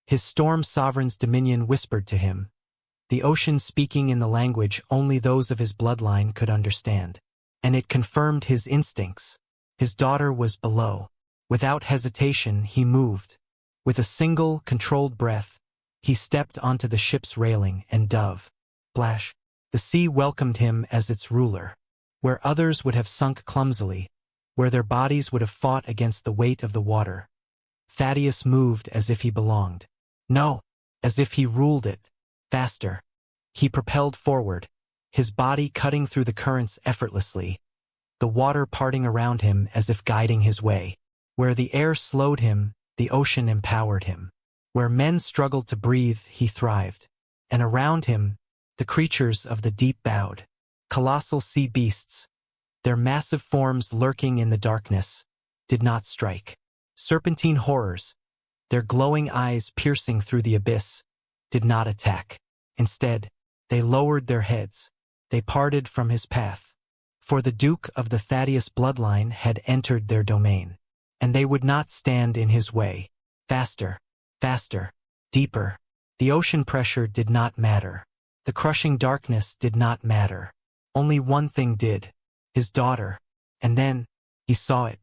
His storm sovereign's dominion whispered to him, the ocean speaking in the language only those of his bloodline could understand. And it confirmed his instincts. His daughter was below. Without hesitation, he moved. With a single, controlled breath, he stepped onto the ship's railing and dove. Splash. The sea welcomed him as its ruler. Where others would have sunk clumsily, where their bodies would have fought against the weight of the water, Thaddeus moved as if he belonged. No, as if he ruled it. Faster. He propelled forward, his body cutting through the currents effortlessly, the water parting around him as if guiding his way. Where the air slowed him, the ocean empowered him. Where men struggled to breathe, he thrived. And around him, the creatures of the deep bowed. Colossal sea beasts, their massive forms lurking in the darkness, did not strike. Serpentine horrors, their glowing eyes piercing through the abyss, did not attack. Instead, they lowered their heads. They parted from his path. For the Duke of the Thaddeus bloodline had entered their domain, and they would not stand in his way. Faster, faster, deeper. The ocean pressure did not matter. The crushing darkness did not matter. Only one thing did. His daughter. And then, he saw it.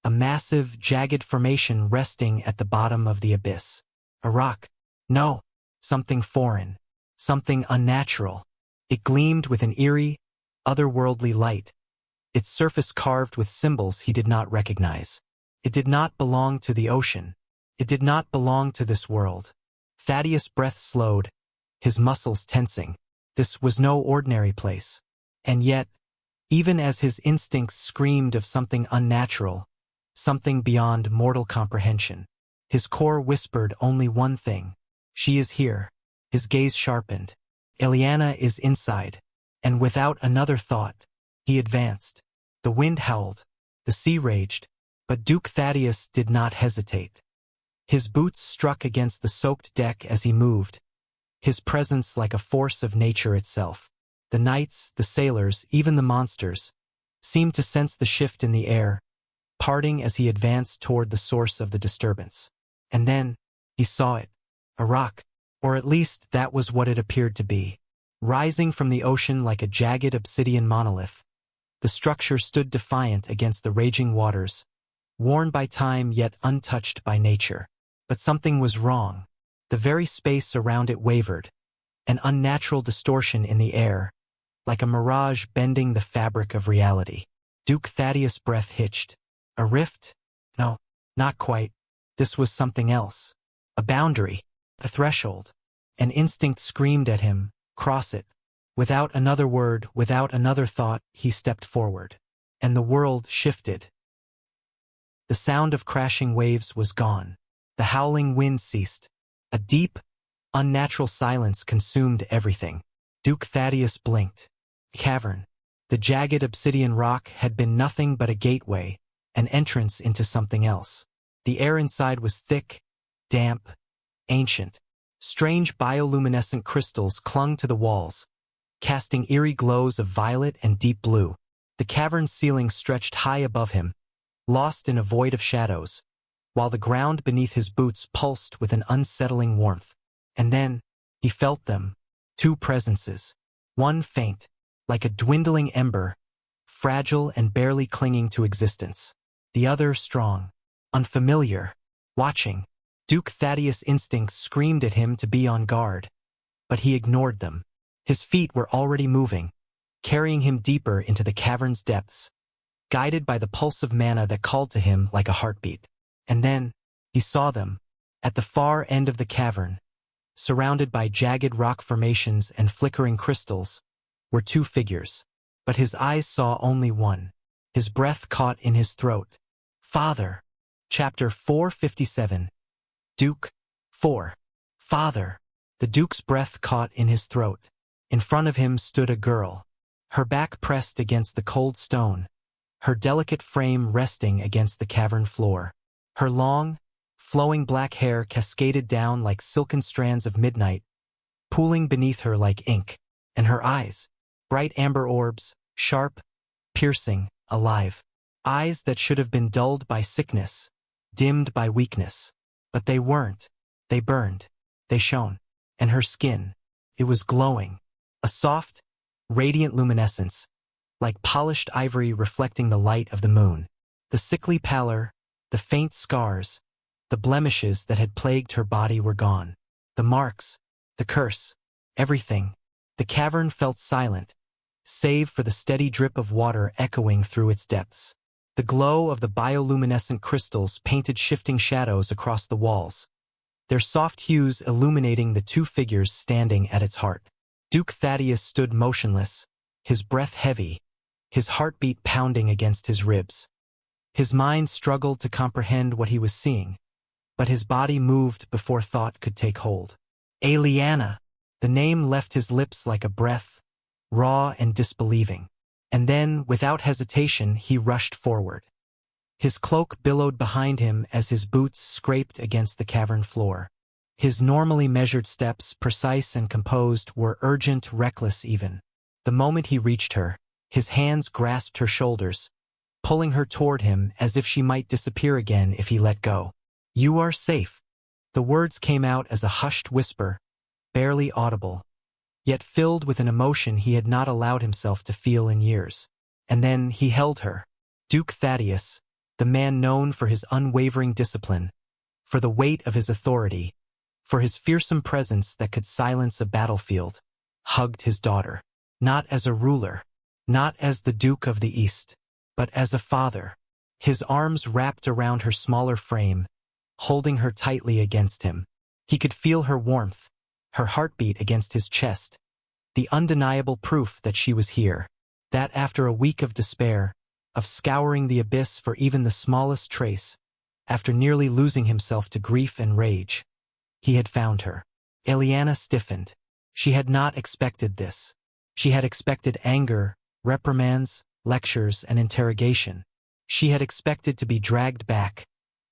A massive, jagged formation resting at the bottom of the abyss. A rock. No. Something foreign. Something unnatural. It gleamed with an eerie, otherworldly light. Its surface carved with symbols he did not recognize. It did not belong to the ocean. It did not belong to this world. Thaddeus' breath slowed, his muscles tensing. This was no ordinary place. And yet, even as his instincts screamed of something unnatural, something beyond mortal comprehension, his core whispered only one thing. She is here. His gaze sharpened. Ileana is inside. And without another thought, he advanced. The wind howled. The sea raged. But Duke Thaddeus did not hesitate. His boots struck against the soaked deck as he moved, his presence like a force of nature itself. The knights, the sailors, even the monsters, seemed to sense the shift in the air, parting as he advanced toward the source of the disturbance. And then, he saw it. A rock. Or at least that was what it appeared to be. Rising from the ocean like a jagged obsidian monolith, the structure stood defiant against the raging waters, worn by time yet untouched by nature. But something was wrong. The very space around it wavered, an unnatural distortion in the air, like a mirage bending the fabric of reality. Duke Thaddeus' breath hitched. A rift? No, not quite. This was something else. A boundary. A threshold. An instinct screamed at him, cross it. Without another word, without another thought, he stepped forward. And the world shifted. The sound of crashing waves was gone. The howling wind ceased. A deep, unnatural silence consumed everything. Duke Thaddeus blinked. The cavern. The jagged obsidian rock had been nothing but a gateway, an entrance into something else. The air inside was thick, damp, ancient. Strange bioluminescent crystals clung to the walls, casting eerie glows of violet and deep blue. The cavern's ceiling stretched high above him, lost in a void of shadows, while the ground beneath his boots pulsed with an unsettling warmth. And then, he felt them, two presences. One faint, like a dwindling ember, fragile and barely clinging to existence. The other strong, unfamiliar, watching. Duke Thaddeus' instincts screamed at him to be on guard, but he ignored them. His feet were already moving, carrying him deeper into the cavern's depths, guided by the pulse of mana that called to him like a heartbeat. And then, he saw them, at the far end of the cavern, surrounded by jagged rock formations and flickering crystals, were two figures. But his eyes saw only one. His breath caught in his throat. Father. Chapter 457. Duke. 4. Father. The Duke's breath caught in his throat. In front of him stood a girl, her back pressed against the cold stone, her delicate frame resting against the cavern floor. Her long, flowing black hair cascaded down like silken strands of midnight, pooling beneath her like ink, and her eyes, bright amber orbs, sharp, piercing, alive. Eyes that should have been dulled by sickness, dimmed by weakness. But they weren't. They burned. They shone. And her skin, it was glowing. A soft, radiant luminescence, like polished ivory reflecting the light of the moon. The sickly pallor, the faint scars, the blemishes that had plagued her body were gone. The marks, the curse, everything. The cavern felt silent, save for the steady drip of water echoing through its depths. The glow of the bioluminescent crystals painted shifting shadows across the walls, their soft hues illuminating the two figures standing at its heart. Duke Thaddeus stood motionless, his breath heavy, his heartbeat pounding against his ribs. His mind struggled to comprehend what he was seeing, but his body moved before thought could take hold. Aliana! The name left his lips like a breath, raw and disbelieving. And then, without hesitation, he rushed forward. His cloak billowed behind him as his boots scraped against the cavern floor. His normally measured steps, precise and composed, were urgent, reckless even. The moment he reached her, his hands grasped her shoulders, pulling her toward him as if she might disappear again if he let go. "You are safe." The words came out as a hushed whisper, barely audible, yet filled with an emotion he had not allowed himself to feel in years. And then he held her. Duke Thaddeus, the man known for his unwavering discipline, for the weight of his authority, for his fearsome presence that could silence a battlefield, hugged his daughter. Not as a ruler, not as the Duke of the East, but as a father. His arms wrapped around her smaller frame, holding her tightly against him. He could feel her warmth, her heartbeat against his chest, the undeniable proof that she was here, that after a week of despair, of scouring the abyss for even the smallest trace, after nearly losing himself to grief and rage, he had found her. Aliana stiffened. She had not expected this. She had expected anger, reprimands, lectures, and interrogation. She had expected to be dragged back,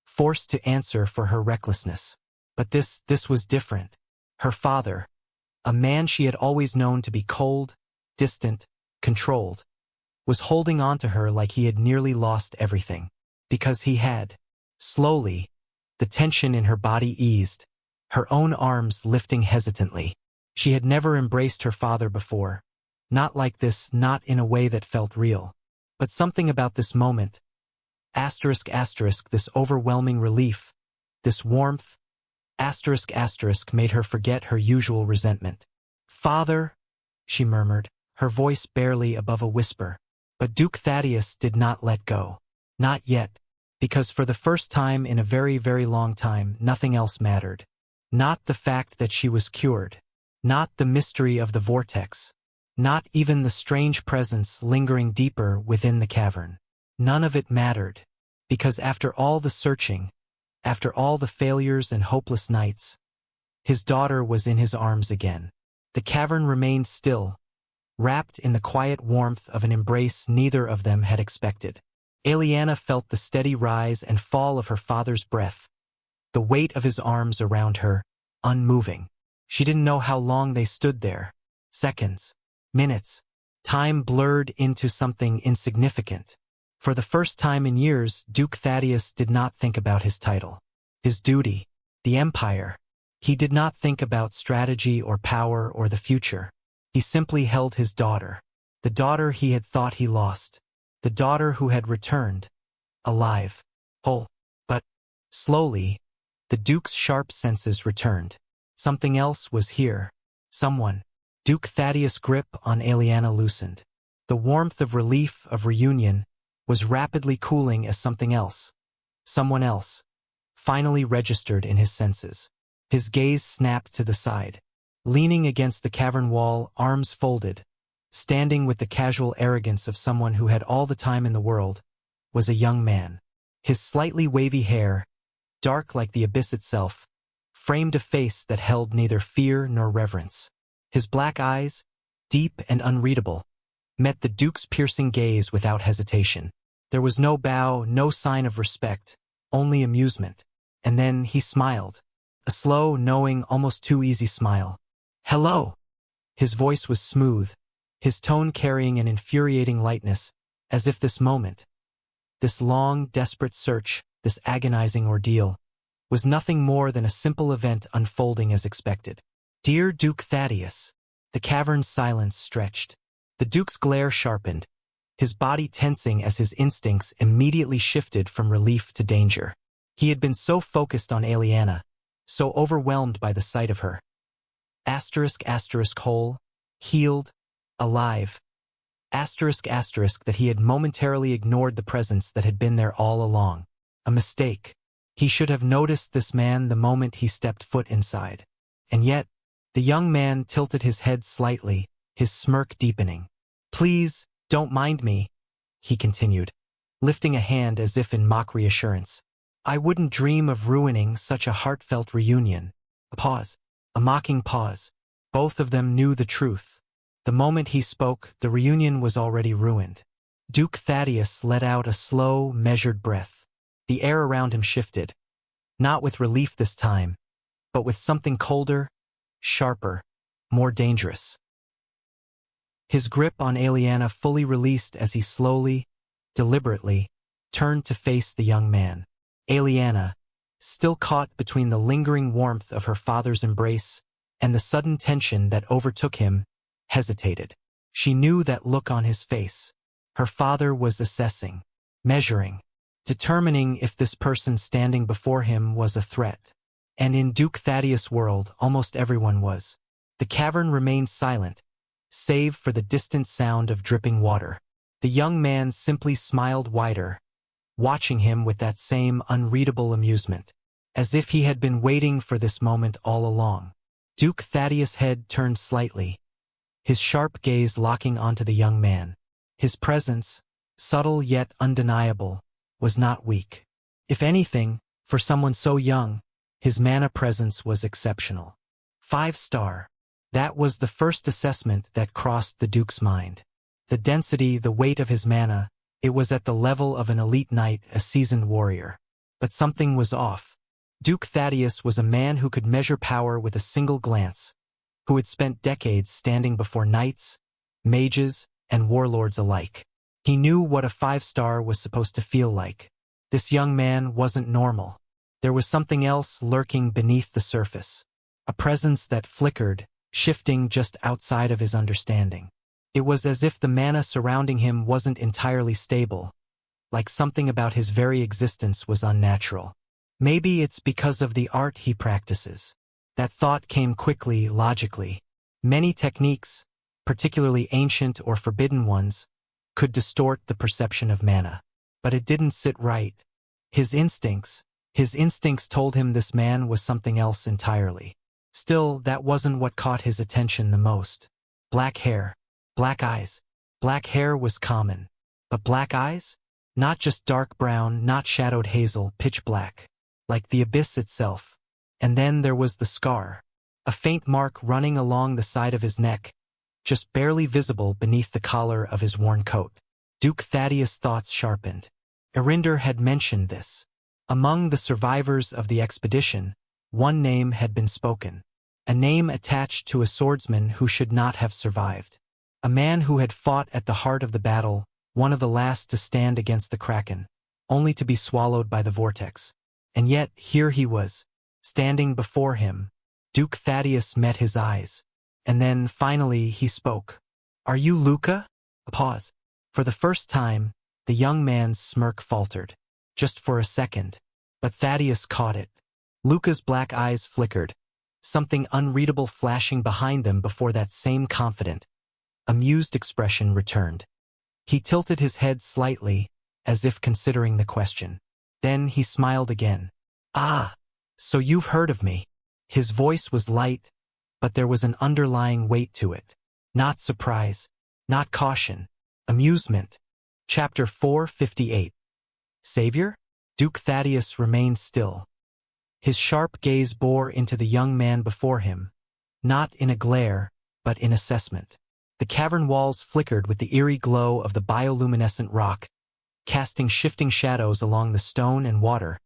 forced to answer for her recklessness. But this was different. Her father, a man she had always known to be cold, distant, controlled, was holding on to her like he had nearly lost everything. Because he had. Slowly, the tension in her body eased, her own arms lifting hesitantly. She had never embraced her father before. Not like this, not in a way that felt real. But something about this moment, this overwhelming relief, this warmth, made her forget her usual resentment. "Father," she murmured, her voice barely above a whisper. But Duke Thaddeus did not let go. Not yet, because for the first time in a very, very long time, nothing else mattered. Not the fact that she was cured. Not the mystery of the vortex. Not even the strange presence lingering deeper within the cavern. None of it mattered, because after all the searching, after all the failures and hopeless nights, his daughter was in his arms again. The cavern remained still, wrapped in the quiet warmth of an embrace neither of them had expected. Eliana felt the steady rise and fall of her father's breath, the weight of his arms around her, unmoving. She didn't know how long they stood there. Seconds, minutes. Time blurred into something insignificant. For the first time in years, Duke Thaddeus did not think about his title, his duty, the empire. He did not think about strategy or power or the future. He simply held his daughter, the daughter he had thought he lost, the daughter who had returned, alive, whole. But, slowly, the Duke's sharp senses returned. Something else was here. Someone. Duke Thaddeus' grip on Eliana loosened. The warmth of relief, of reunion, was rapidly cooling as something else, someone else, finally registered in his senses. His gaze snapped to the side. Leaning against the cavern wall, arms folded, standing with the casual arrogance of someone who had all the time in the world, was a young man. His slightly wavy hair, dark like the abyss itself, framed a face that held neither fear nor reverence. His black eyes, deep and unreadable, met the Duke's piercing gaze without hesitation. There was no bow, no sign of respect, only amusement. And then he smiled. A slow, knowing, almost too easy smile. "Hello!" His voice was smooth, his tone carrying an infuriating lightness, as if this moment, this long, desperate search, this agonizing ordeal, was nothing more than a simple event unfolding as expected. "Dear Duke Thaddeus." The cavern's silence stretched. The Duke's glare sharpened, his body tensing as his instincts immediately shifted from relief to danger. He had been so focused on Eliana, so overwhelmed by the sight of her. Whole, healed, alive. That he had momentarily ignored the presence that had been there all along. A mistake. He should have noticed this man the moment he stepped foot inside. And yet, the young man tilted his head slightly, his smirk deepening. "Please, don't mind me," he continued, lifting a hand as if in mock reassurance. "I wouldn't dream of ruining such a heartfelt reunion." A pause. A mocking pause. Both of them knew the truth. The moment he spoke, the reunion was already ruined. Duke Thaddeus let out a slow, measured breath. The air around him shifted. Not with relief this time, but with something colder, sharper, more dangerous. His grip on Eliana fully released as he slowly, deliberately, turned to face the young man. Eliana, still caught between the lingering warmth of her father's embrace and the sudden tension that overtook him, hesitated. She knew that look on his face. Her father was assessing, measuring, determining if this person standing before him was a threat. And in Duke Thaddeus' world, almost everyone was. The cavern remained silent, save for the distant sound of dripping water. The young man simply smiled wider, watching him with that same unreadable amusement, as if he had been waiting for this moment all along. Duke Thaddeus' head turned slightly, his sharp gaze locking onto the young man. His presence, subtle yet undeniable, was not weak. If anything, for someone so young, his mana presence was exceptional. 5-star. That was the first assessment that crossed the Duke's mind. The density, the weight of his mana, it was at the level of an elite knight, a seasoned warrior. But something was off. Duke Thaddeus was a man who could measure power with a single glance, who had spent decades standing before knights, mages, and warlords alike. He knew what a 5-star was supposed to feel like. This young man wasn't normal. There was something else lurking beneath the surface, a presence that flickered, shifting just outside of his understanding. It was as if the mana surrounding him wasn't entirely stable, like something about his very existence was unnatural. Maybe it's because of the art he practices. That thought came quickly, logically. Many techniques, particularly ancient or forbidden ones, could distort the perception of mana. But it didn't sit right. His instincts told him this man was something else entirely. Still, that wasn't what caught his attention the most. Black hair, Black eyes. Black hair was common. But black eyes? Not just dark brown, not shadowed hazel, pitch black. Like the abyss itself. And then there was the scar. A faint mark running along the side of his neck, just barely visible beneath the collar of his worn coat. Duke Thaddeus' thoughts sharpened. Arinder had mentioned this. Among the survivors of the expedition, one name had been spoken. A name attached to a swordsman who should not have survived. A man who had fought at the heart of the battle, one of the last to stand against the Kraken, only to be swallowed by the vortex. And yet, here he was, standing before him. Duke Thaddeus met his eyes. And then, finally, he spoke. "Are you Luca?" A pause. For the first time, the young man's smirk faltered. Just for a second. But Thaddeus caught it. Luca's black eyes flickered, something unreadable flashing behind them before that same confident, amused expression returned. He tilted his head slightly, as if considering the question. Then he smiled again. "Ah, so you've heard of me." His voice was light, but there was an underlying weight to it. Not surprise, not caution, amusement. Chapter 458. Savior? Duke Thaddeus remained still. His sharp gaze bore into the young man before him, not in a glare, but in assessment. The cavern walls flickered with the eerie glow of the bioluminescent rock, casting shifting shadows along the stone and water.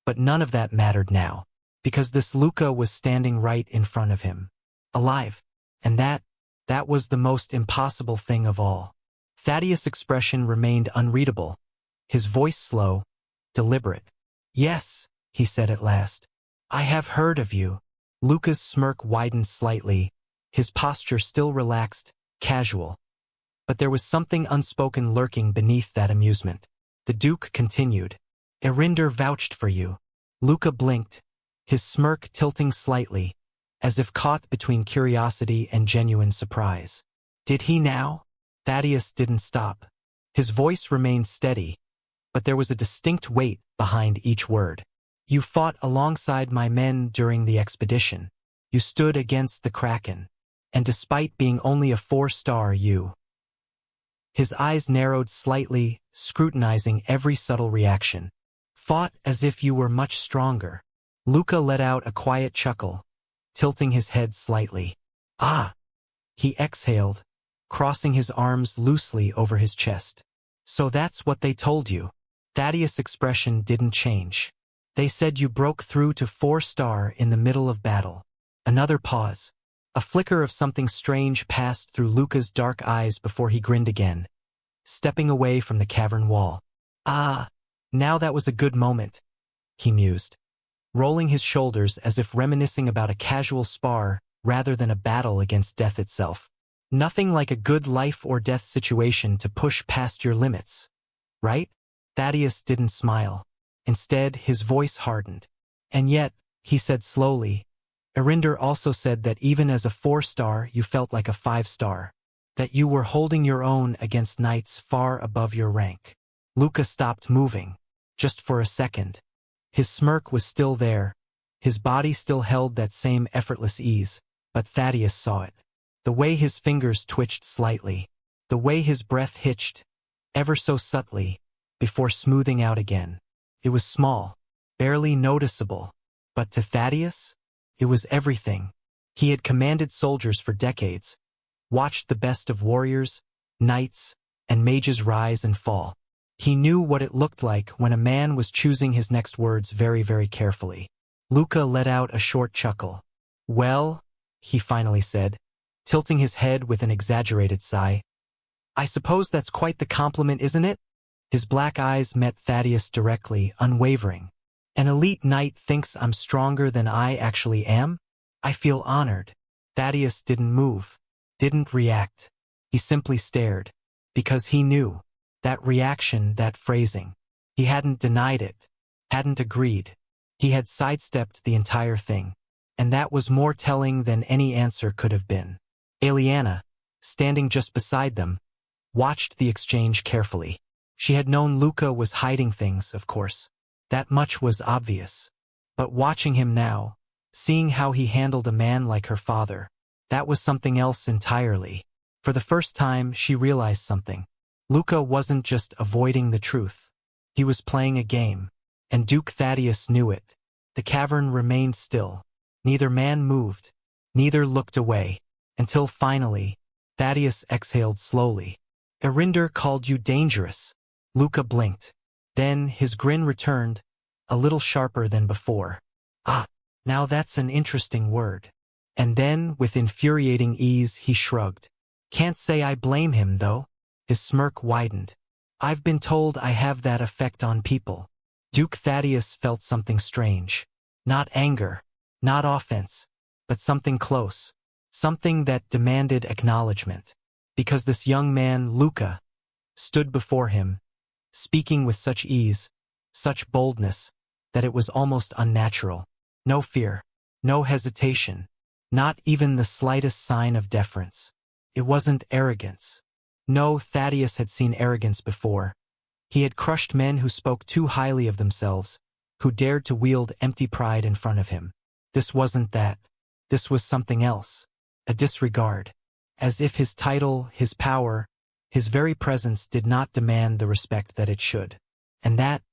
But none of that mattered now, because this Luca was standing right in front of him. Alive. And that was the most impossible thing of all. Thaddeus' expression remained unreadable, his voice slow, deliberate. "Yes," he said at last. "I have heard of you." Luca's smirk widened slightly, his posture still relaxed, casual. But there was something unspoken lurking beneath that amusement. The Duke continued. "Arinder vouched for you." Luca blinked, his smirk tilting slightly, as if caught between curiosity and genuine surprise. "Did he now?" Thaddeus didn't stop. His voice remained steady, but there was a distinct weight behind each word. "You fought alongside my men during the expedition. You stood against the Kraken. And despite being only a 4-star, you—" His eyes narrowed slightly, scrutinizing every subtle reaction. "Fought as if you were much stronger." Luca let out a quiet chuckle, tilting his head slightly. "Ah!" He exhaled, crossing his arms loosely over his chest. "So that's what they told you." Thaddeus' expression didn't change. "They said you broke through to 4-star in the middle of battle." Another pause. A flicker of something strange passed through Luca's dark eyes before he grinned again, stepping away from the cavern wall. "Ah, now that was a good moment," he mused, rolling his shoulders as if reminiscing about a casual spar rather than a battle against death itself. "Nothing like a good life-or-death situation to push past your limits, right?" Thaddeus didn't smile. Instead, his voice hardened. "And yet," he said slowly, "Arinder also said that even as a 4-star you felt like a 5-star, that you were holding your own against knights far above your rank." Luca stopped moving, just for a second. His smirk was still there, his body still held that same effortless ease, but Thaddeus saw it. The way his fingers twitched slightly, the way his breath hitched, ever so subtly, before smoothing out again. It was small, barely noticeable, but to Thaddeus, it was everything. He had commanded soldiers for decades, watched the best of warriors, knights, and mages rise and fall. He knew what it looked like when a man was choosing his next words very, very carefully. Luca let out a short chuckle. "Well," he finally said, tilting his head with an exaggerated sigh, "I suppose that's quite the compliment, isn't it?" His black eyes met Thaddeus directly, unwavering. "An elite knight thinks I'm stronger than I actually am? I feel honored." Thaddeus didn't move, didn't react. He simply stared, because he knew. That reaction, that phrasing. He hadn't denied it, hadn't agreed. He had sidestepped the entire thing. And that was more telling than any answer could have been. Aliana, standing just beside them, watched the exchange carefully. She had known Luca was hiding things, of course. That much was obvious. But watching him now, seeing how he handled a man like her father, that was something else entirely. For the first time, she realized something. Luca wasn't just avoiding the truth. He was playing a game, and Duke Thaddeus knew it. The cavern remained still. Neither man moved, neither looked away, until finally, Thaddeus exhaled slowly. "Erinder called you dangerous." Luca blinked. Then his grin returned, a little sharper than before. "Ah, now that's an interesting word." And then, with infuriating ease, he shrugged. "Can't say I blame him, though." His smirk widened. "I've been told I have that effect on people." Duke Thaddeus felt something strange. Not anger, not offense, but something close. Something that demanded acknowledgement. Because this young man, Luca, stood before him, speaking with such ease, such boldness, that it was almost unnatural. No fear, no hesitation, not even the slightest sign of deference. It wasn't arrogance. No, Thaddeus had seen arrogance before. He had crushed men who spoke too highly of themselves, who dared to wield empty pride in front of him. This wasn't that. This was something else. A disregard. As if his title, his power, his very presence did not demand the respect that it should. And that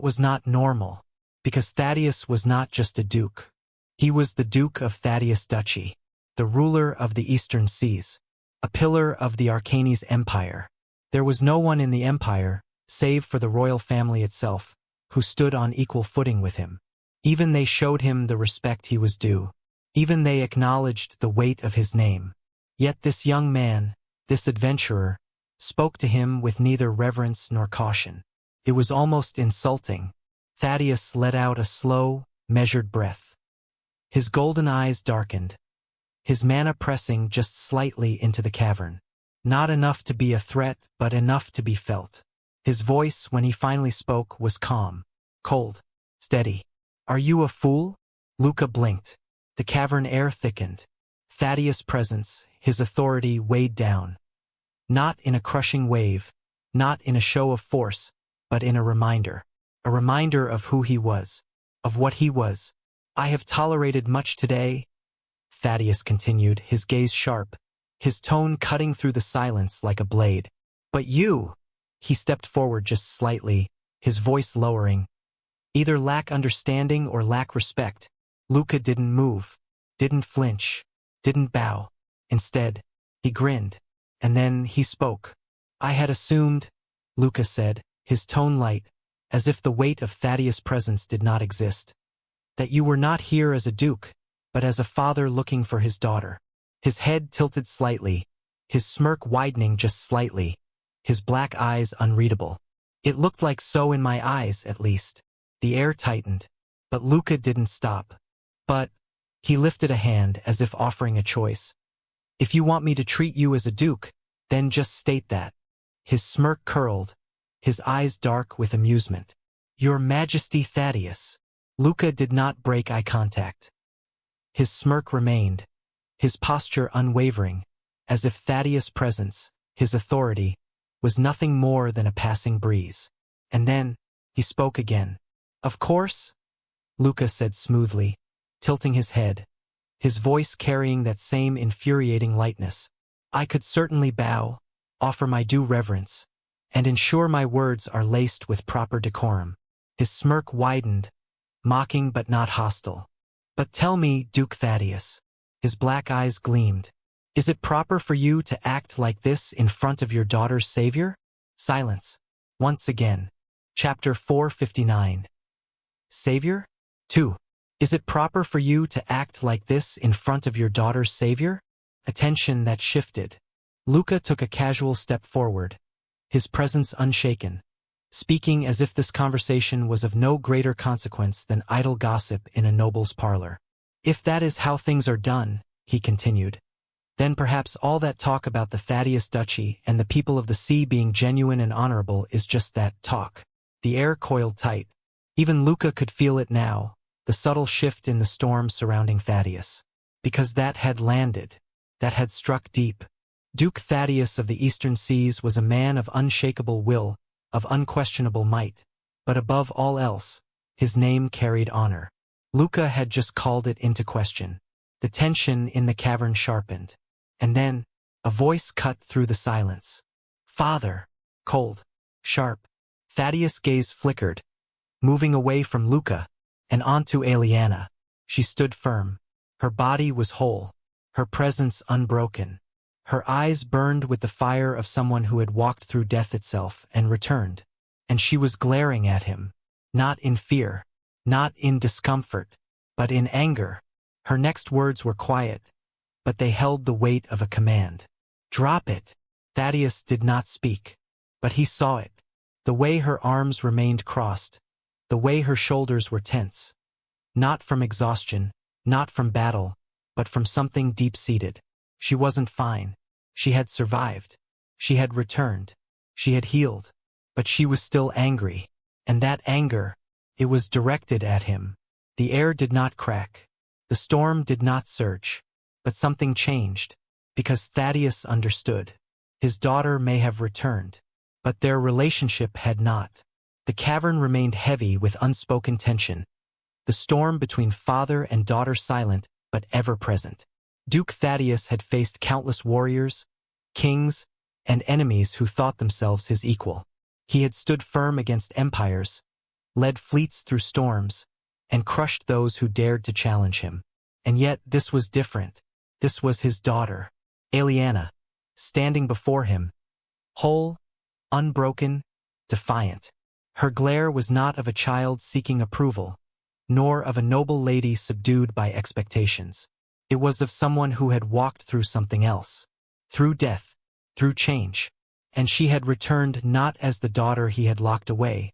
was not normal. Because Thaddeus was not just a duke. He was the Duke of Thaddeus Duchy, the ruler of the Eastern Seas, a pillar of the Arcanese Empire. There was no one in the empire, save for the royal family itself, who stood on equal footing with him. Even they showed him the respect he was due. Even they acknowledged the weight of his name. Yet this young man, this adventurer, spoke to him with neither reverence nor caution. It was almost insulting. Thaddeus let out a slow, measured breath. His golden eyes darkened, his mana pressing just slightly into the cavern. Not enough to be a threat, but enough to be felt. His voice, when he finally spoke, was calm, cold, steady. "Are you a fool?" Luca blinked. The cavern air thickened. Thaddeus' presence, his authority weighed down. Not in a crushing wave, not in a show of force, but in a reminder. A reminder of who he was, of what he was. "I have tolerated much today," Thaddeus continued, his gaze sharp, his tone cutting through the silence like a blade. "But you—" He stepped forward just slightly, his voice lowering. "Either lack understanding or lack respect." Luca didn't move, didn't flinch, didn't bow. Instead, he grinned, and then he spoke. "I had assumed," Luca said, his tone light, as if the weight of Thaddeus' presence did not exist, "that you were not here as a duke, but as a father looking for his daughter." His head tilted slightly, his smirk widening just slightly, his black eyes unreadable. "It looked like so in my eyes, at least." The air tightened, but Luca didn't stop. "But," he lifted a hand as if offering a choice, "if you want me to treat you as a duke, then just state that." His smirk curled, his eyes dark with amusement. "Your Majesty Thaddeus." Luca did not break eye contact. His smirk remained, his posture unwavering, as if Thaddeus' presence, his authority, was nothing more than a passing breeze. And then, he spoke again. "Of course," Luca said smoothly, tilting his head, his voice carrying that same infuriating lightness. "I could certainly bow, offer my due reverence, and ensure my words are laced with proper decorum." His smirk widened, mocking but not hostile. "But tell me, Duke Thaddeus," his black eyes gleamed, "is it proper for you to act like this in front of your daughter's savior?" Silence. Once again. Chapter 459. Savior? 2. Is it proper for you to act like this in front of your daughter's savior? Attention that shifted. Luca took a casual step forward, his presence unshaken, speaking as if this conversation was of no greater consequence than idle gossip in a noble's parlor. "If that is how things are done," he continued, "then perhaps all that talk about the Thaddeus Duchy and the people of the sea being genuine and honorable is just that, talk." The air coiled tight. Even Luca could feel it now, the subtle shift in the storm surrounding Thaddeus. Because that had landed, that had struck deep. Duke Thaddeus of the Eastern Seas was a man of unshakable will, of unquestionable might, but above all else, his name carried honor. Luca had just called it into question. The tension in the cavern sharpened. And then, A voice cut through the silence. "Father!" Cold. Sharp. Thaddeus' gaze flickered, moving away from Luca and onto Eliana. She stood firm. Her body was whole, her presence unbroken. Her eyes burned with the fire of someone who had walked through death itself and returned. And she was glaring at him, not in fear, not in discomfort, but in anger. Her next words were quiet, but they held the weight of a command. "Drop it." Thaddeus did not speak, but he saw it. The way her arms remained crossed, the way her shoulders were tense. Not from exhaustion, not from battle, but from something deep-seated. She wasn't fine. She had survived. She had returned. She had healed. But she was still angry. And that anger, it was directed at him. The air did not crack. The storm did not surge. But something changed. Because Thaddeus understood. His daughter may have returned. But their relationship had not. The cavern remained heavy with unspoken tension. The storm between father and daughter silent, but ever-present. Duke Thaddeus had faced countless warriors, kings, and enemies who thought themselves his equal. He had stood firm against empires, led fleets through storms, and crushed those who dared to challenge him. And yet this was different. This was his daughter, Eliana, standing before him, whole, unbroken, defiant. Her glare was not of a child seeking approval, nor of a noble lady subdued by expectations. It was of someone who had walked through something else, through death, through change, and she had returned not as the daughter he had locked away,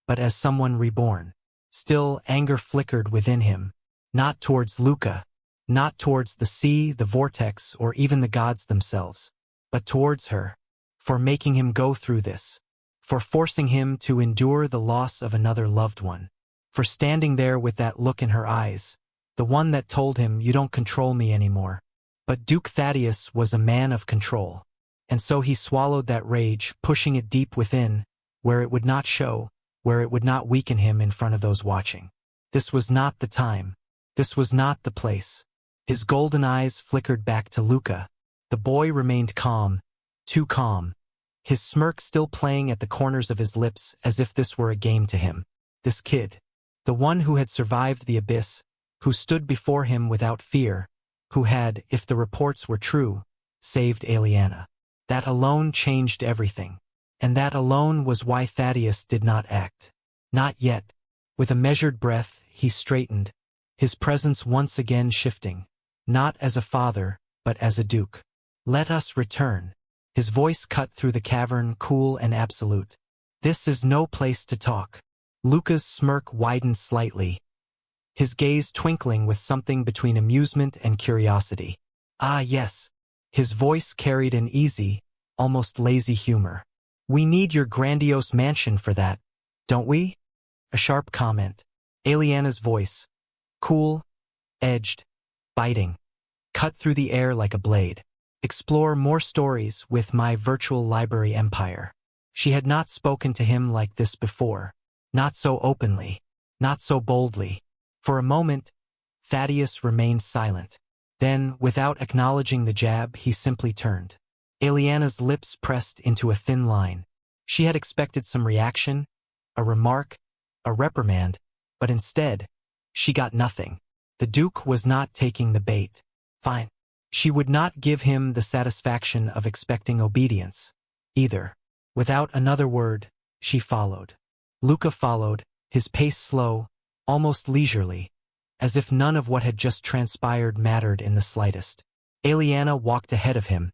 but as someone reborn. Still, anger flickered within him, not towards Luca, not towards the sea, the vortex, or even the gods themselves, but towards her, for making him go through this, for forcing him to endure the loss of another loved one, for standing there with that look in her eyes, the one that told him, "You don't control me anymore." But Duke Thaddeus was a man of control, and so he swallowed that rage, pushing it deep within, where it would not show, where it would not weaken him in front of those watching. This was not the time. This was not the place. His golden eyes flickered back to Luca. The boy remained calm, too calm, his smirk still playing at the corners of his lips as if this were a game to him. This kid, the one who had survived the abyss, who stood before him without fear, who had, if the reports were true, saved Eliana. That alone changed everything. And that alone was why Thaddeus did not act. Not yet. With a measured breath, he straightened, his presence once again shifting, not as a father, but as a duke. "Let us return." His voice cut through the cavern, cool and absolute. "This is no place to talk." Luca's smirk widened slightly, his gaze twinkling with something between amusement and curiosity. "Ah, yes." His voice carried an easy, almost lazy humor. "We need your grandiose mansion for that, don't we?" A sharp comment. Eliana's voice, cool, edged, biting, cut through the air like a blade. "Explore more stories with my virtual library empire." She had not spoken to him like this before. Not so openly, not so boldly. For a moment, Thaddeus remained silent. Then, without acknowledging the jab, he simply turned. Eliana's lips pressed into a thin line. She had expected some reaction, a remark, a reprimand, but instead, she got nothing. The Duke was not taking the bait. Fine. She would not give him the satisfaction of expecting obedience, either. Without another word, she followed. Luca followed, his pace slow, almost leisurely, as if none of what had just transpired mattered in the slightest. Eliana walked ahead of him,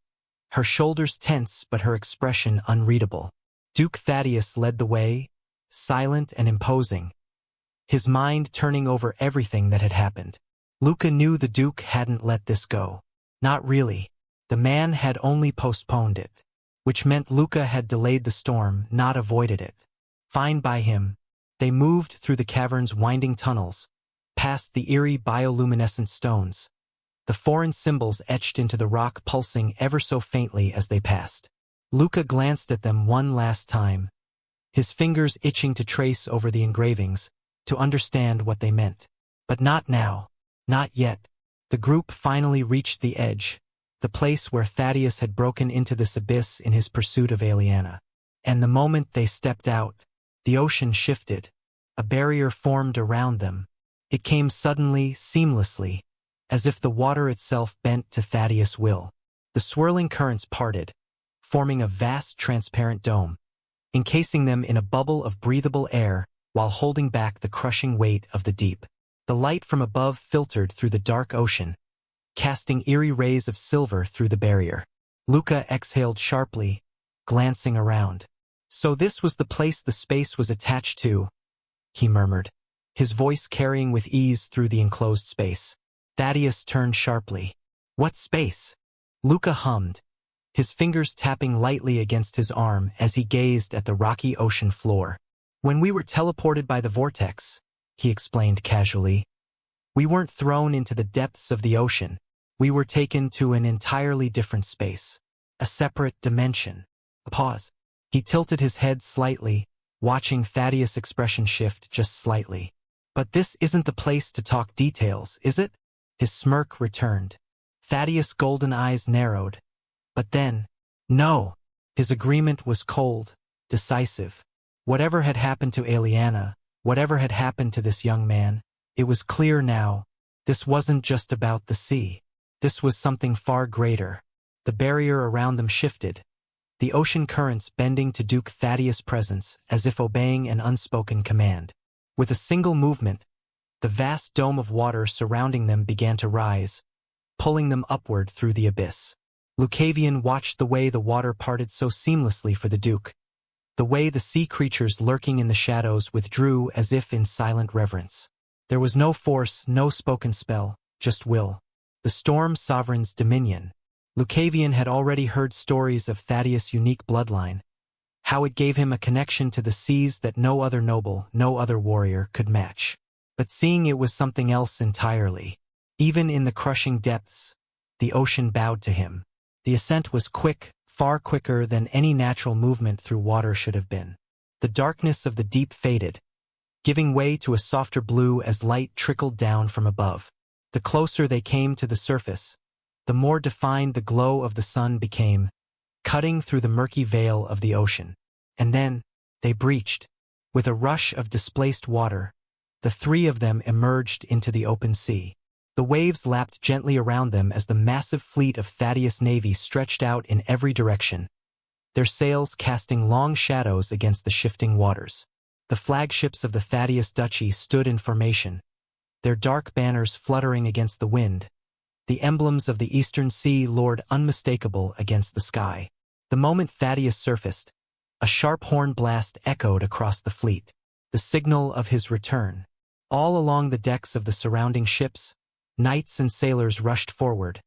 her shoulders tense but her expression unreadable. Duke Thaddeus led the way, silent and imposing, his mind turning over everything that had happened. Luca knew the Duke hadn't let this go. Not really. The man had only postponed it, which meant Luca had delayed the storm, not avoided it. Fine by him. They moved through the cavern's winding tunnels, past the eerie bioluminescent stones, the foreign symbols etched into the rock pulsing ever so faintly as they passed. Luca glanced at them one last time, his fingers itching to trace over the engravings, to understand what they meant. But not now. Not yet. The group finally reached the edge, the place where Thaddeus had broken into this abyss in his pursuit of Aliana. And the moment they stepped out, the ocean shifted. A barrier formed around them. It came suddenly, seamlessly, as if the water itself bent to Thaddeus' will. The swirling currents parted, forming a vast transparent dome, encasing them in a bubble of breathable air while holding back the crushing weight of the deep. The light from above filtered through the dark ocean, casting eerie rays of silver through the barrier. Luca exhaled sharply, glancing around. So this was the place the space was attached to, he murmured, his voice carrying with ease through the enclosed space. Thaddeus turned sharply. What space? Luca hummed, his fingers tapping lightly against his arm as he gazed at the rocky ocean floor. When we were teleported by the vortex, he explained casually, we weren't thrown into the depths of the ocean. We were taken to an entirely different space, a separate dimension. A pause. He tilted his head slightly, watching Thaddeus' expression shift just slightly. But this isn't the place to talk details, is it? His smirk returned. Thaddeus' golden eyes narrowed. But then, no. His agreement was cold, decisive. Whatever had happened to Aliana, whatever had happened to this young man, it was clear now. This wasn't just about the sea. This was something far greater. The barrier around them shifted, the ocean currents bending to Duke Thaddeus' presence as if obeying an unspoken command. With a single movement, the vast dome of water surrounding them began to rise, pulling them upward through the abyss. Lucavion watched the way the water parted so seamlessly for the Duke, the way the sea creatures lurking in the shadows withdrew as if in silent reverence. There was no force, no spoken spell, just will. The Storm Sovereign's dominion. Lucavion had already heard stories of Thaddeus' unique bloodline, how it gave him a connection to the seas that no other noble, no other warrior could match. But seeing it was something else entirely. Even in the crushing depths, the ocean bowed to him. The ascent was quick, far quicker than any natural movement through water should have been. The darkness of the deep faded, giving way to a softer blue as light trickled down from above. The closer they came to the surface, the more defined the glow of the sun became, cutting through the murky veil of the ocean. And then, they breached. With a rush of displaced water, the three of them emerged into the open sea. The waves lapped gently around them as the massive fleet of Thaddeus' navy stretched out in every direction, their sails casting long shadows against the shifting waters. The flagships of the Thaddeus Duchy stood in formation, their dark banners fluttering against the wind, the emblems of the Eastern Sea Lord unmistakable against the sky. The moment Thaddeus surfaced, a sharp horn blast echoed across the fleet, the signal of his return. All along the decks of the surrounding ships, knights and sailors rushed forward,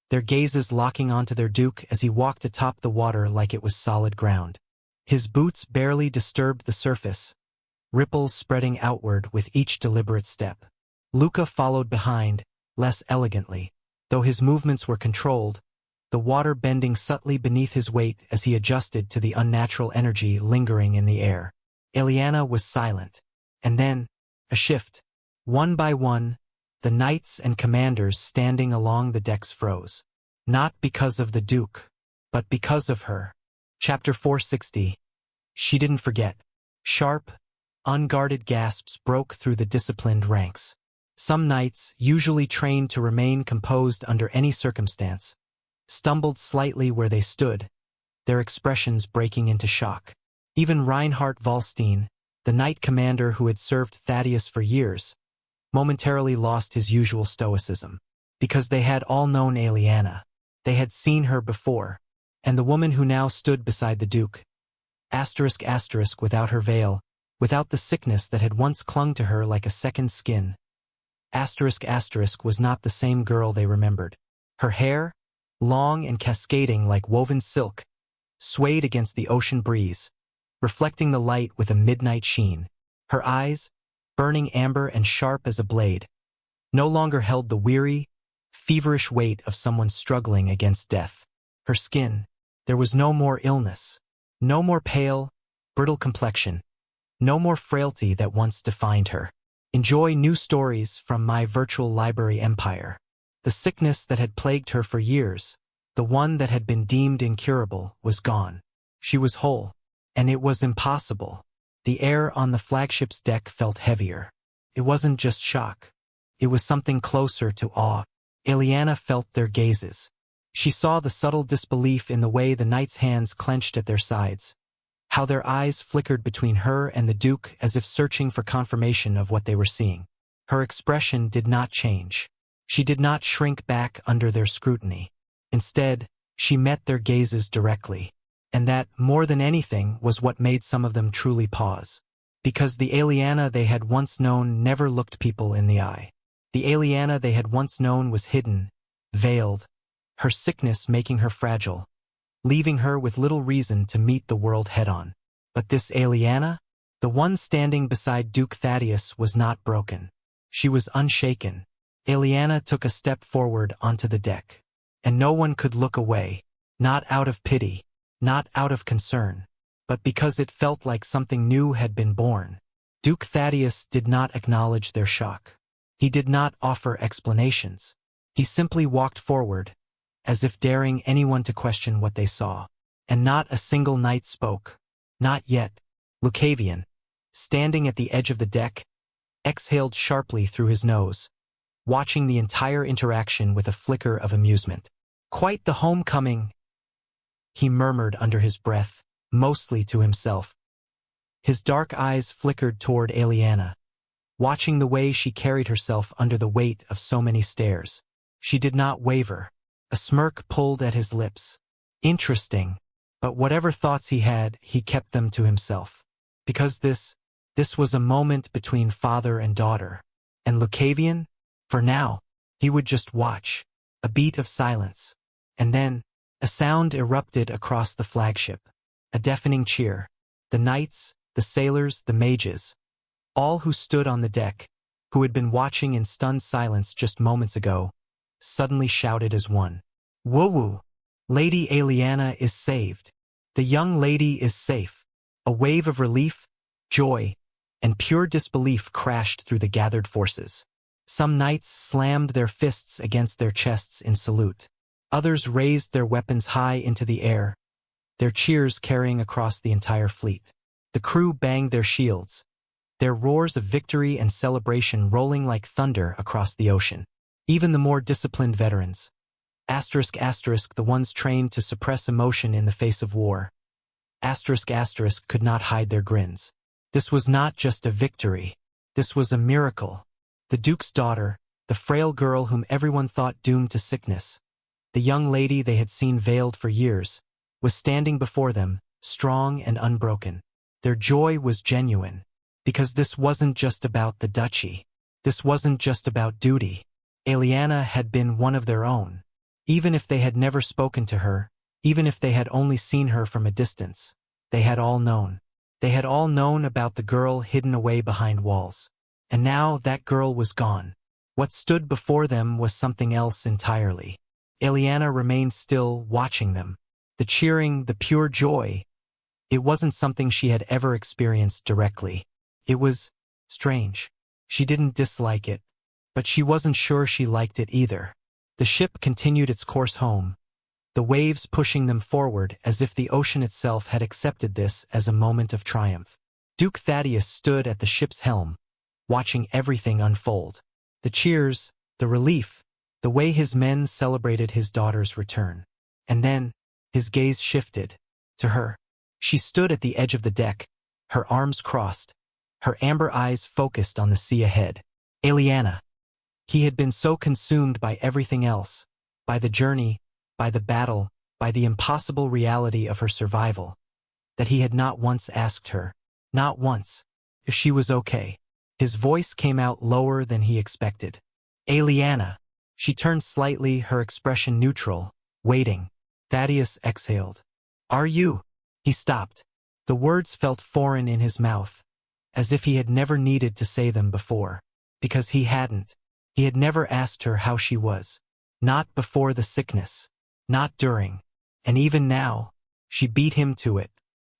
their gazes locking onto their Duke as he walked atop the water like it was solid ground. His boots barely disturbed the surface, ripples spreading outward with each deliberate step. Luca followed behind, less elegantly, though his movements were controlled, the water bending subtly beneath his weight as he adjusted to the unnatural energy lingering in the air. Aliana was silent. And then, a shift. One by one, the knights and commanders standing along the decks froze. Not because of the Duke, but because of her. Chapter 460. She didn't forget. Sharp, unguarded gasps broke through the disciplined ranks. Some knights, usually trained to remain composed under any circumstance, stumbled slightly where they stood, their expressions breaking into shock. Even Reinhard Wallstein, the knight commander who had served Thaddeus for years, momentarily lost his usual stoicism. Because they had all known Aliana. They had seen her before. And the woman who now stood beside the Duke, ***, without her veil, without the sickness that had once clung to her like a second skin, ***, was not the same girl they remembered. Her hair, long and cascading like woven silk, swayed against the ocean breeze, reflecting the light with a midnight sheen. Her eyes, burning amber and sharp as a blade, no longer held the weary, feverish weight of someone struggling against death. Her skin, there was no more illness, no more pale, brittle complexion, no more frailty that once defined her. Enjoy new stories from my virtual library empire. The sickness that had plagued her for years, the one that had been deemed incurable, was gone. She was whole. And it was impossible. The air on the flagship's deck felt heavier. It wasn't just shock. It was something closer to awe. Ileana felt their gazes. She saw the subtle disbelief in the way the knights' hands clenched at their sides, how their eyes flickered between her and the Duke as if searching for confirmation of what they were seeing. Her expression did not change. She did not shrink back under their scrutiny. Instead, she met their gazes directly. And that, more than anything, was what made some of them truly pause. Because the Ileana they had once known never looked people in the eye. The Ileana they had once known was hidden, veiled, her sickness making her fragile, leaving her with little reason to meet the world head-on. But this Ileana, the one standing beside Duke Thaddeus, was not broken. She was unshaken. Ileana took a step forward onto the deck. And no one could look away, not out of pity, not out of concern, but because it felt like something new had been born. Duke Thaddeus did not acknowledge their shock. He did not offer explanations. He simply walked forward, as if daring anyone to question what they saw. And not a single knight spoke. Not yet. Lucavion, standing at the edge of the deck, exhaled sharply through his nose, watching the entire interaction with a flicker of amusement. "Quite the homecoming," he murmured under his breath, mostly to himself. His dark eyes flickered toward Ileana, watching the way she carried herself under the weight of so many stares. She did not waver. A smirk pulled at his lips. Interesting. But whatever thoughts he had, he kept them to himself. Because this was a moment between father and daughter. And Lucavion? For now, he would just watch. A beat of silence. And then, a sound erupted across the flagship. A deafening cheer. The knights, the sailors, the mages, all who stood on the deck, who had been watching in stunned silence just moments ago, suddenly shouted as one. "Woo-woo! Lady Ileana is saved. The young lady is safe." A wave of relief, joy, and pure disbelief crashed through the gathered forces. Some knights slammed their fists against their chests in salute. Others raised their weapons high into the air, their cheers carrying across the entire fleet. The crew banged their shields, their roars of victory and celebration rolling like thunder across the ocean. Even the more disciplined veterans, the ones trained to suppress emotion in the face of war, could not hide their grins. This was not just a victory. This was a miracle. The Duke's daughter, the frail girl whom everyone thought doomed to sickness, the young lady they had seen veiled for years, was standing before them, strong and unbroken. Their joy was genuine, because this wasn't just about the duchy. This wasn't just about duty. Ileana had been one of their own. Even if they had never spoken to her, even if they had only seen her from a distance, they had all known. They had all known about the girl hidden away behind walls. And now that girl was gone. What stood before them was something else entirely. Ileana remained still, watching them. The cheering, the pure joy. It wasn't something she had ever experienced directly. It was strange. She didn't dislike it, but she wasn't sure she liked it either. The ship continued its course home, the waves pushing them forward as if the ocean itself had accepted this as a moment of triumph. Duke Thaddeus stood at the ship's helm, watching everything unfold. The cheers, the relief, the way his men celebrated his daughter's return. And then, his gaze shifted to her. She stood at the edge of the deck, her arms crossed, her amber eyes focused on the sea ahead. Ileana. He had been so consumed by everything else, by the journey, by the battle, by the impossible reality of her survival, that he had not once asked her, not once, if she was okay. His voice came out lower than he expected. Ileana. She turned slightly, her expression neutral, waiting. Thaddeus exhaled. Are you? He stopped. The words felt foreign in his mouth, as if he had never needed to say them before. Because he hadn't. He had never asked her how she was. Not before the sickness. Not during. And even now, she beat him to it.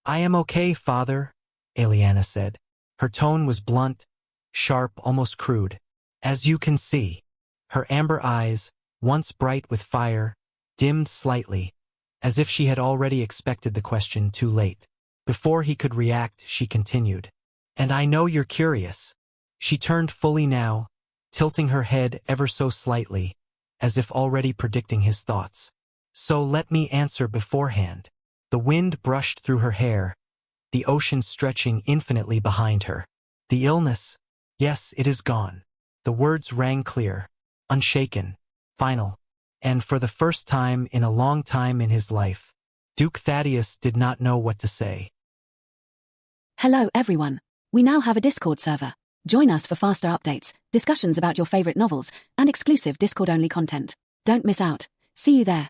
I am okay, father, Ileana said. Her tone was blunt, sharp, almost crude. As you can see. Her amber eyes, once bright with fire, dimmed slightly, as if she had already expected the question too late. Before he could react, she continued, "And I know you're curious." She turned fully now, tilting her head ever so slightly, as if already predicting his thoughts. "So let me answer beforehand." The wind brushed through her hair, the ocean stretching infinitely behind her. "The illness? Yes, it is gone." The words rang clear, unshaken, final, and for the first time in a long time in his life, Duke Thaddeus did not know what to say. Hello everyone. We now have a Discord server. Join us for faster updates, discussions about your favorite novels, and exclusive Discord-only content. Don't miss out. See you there.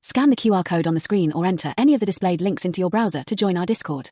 Scan the QR code on the screen or enter any of the displayed links into your browser to join our Discord.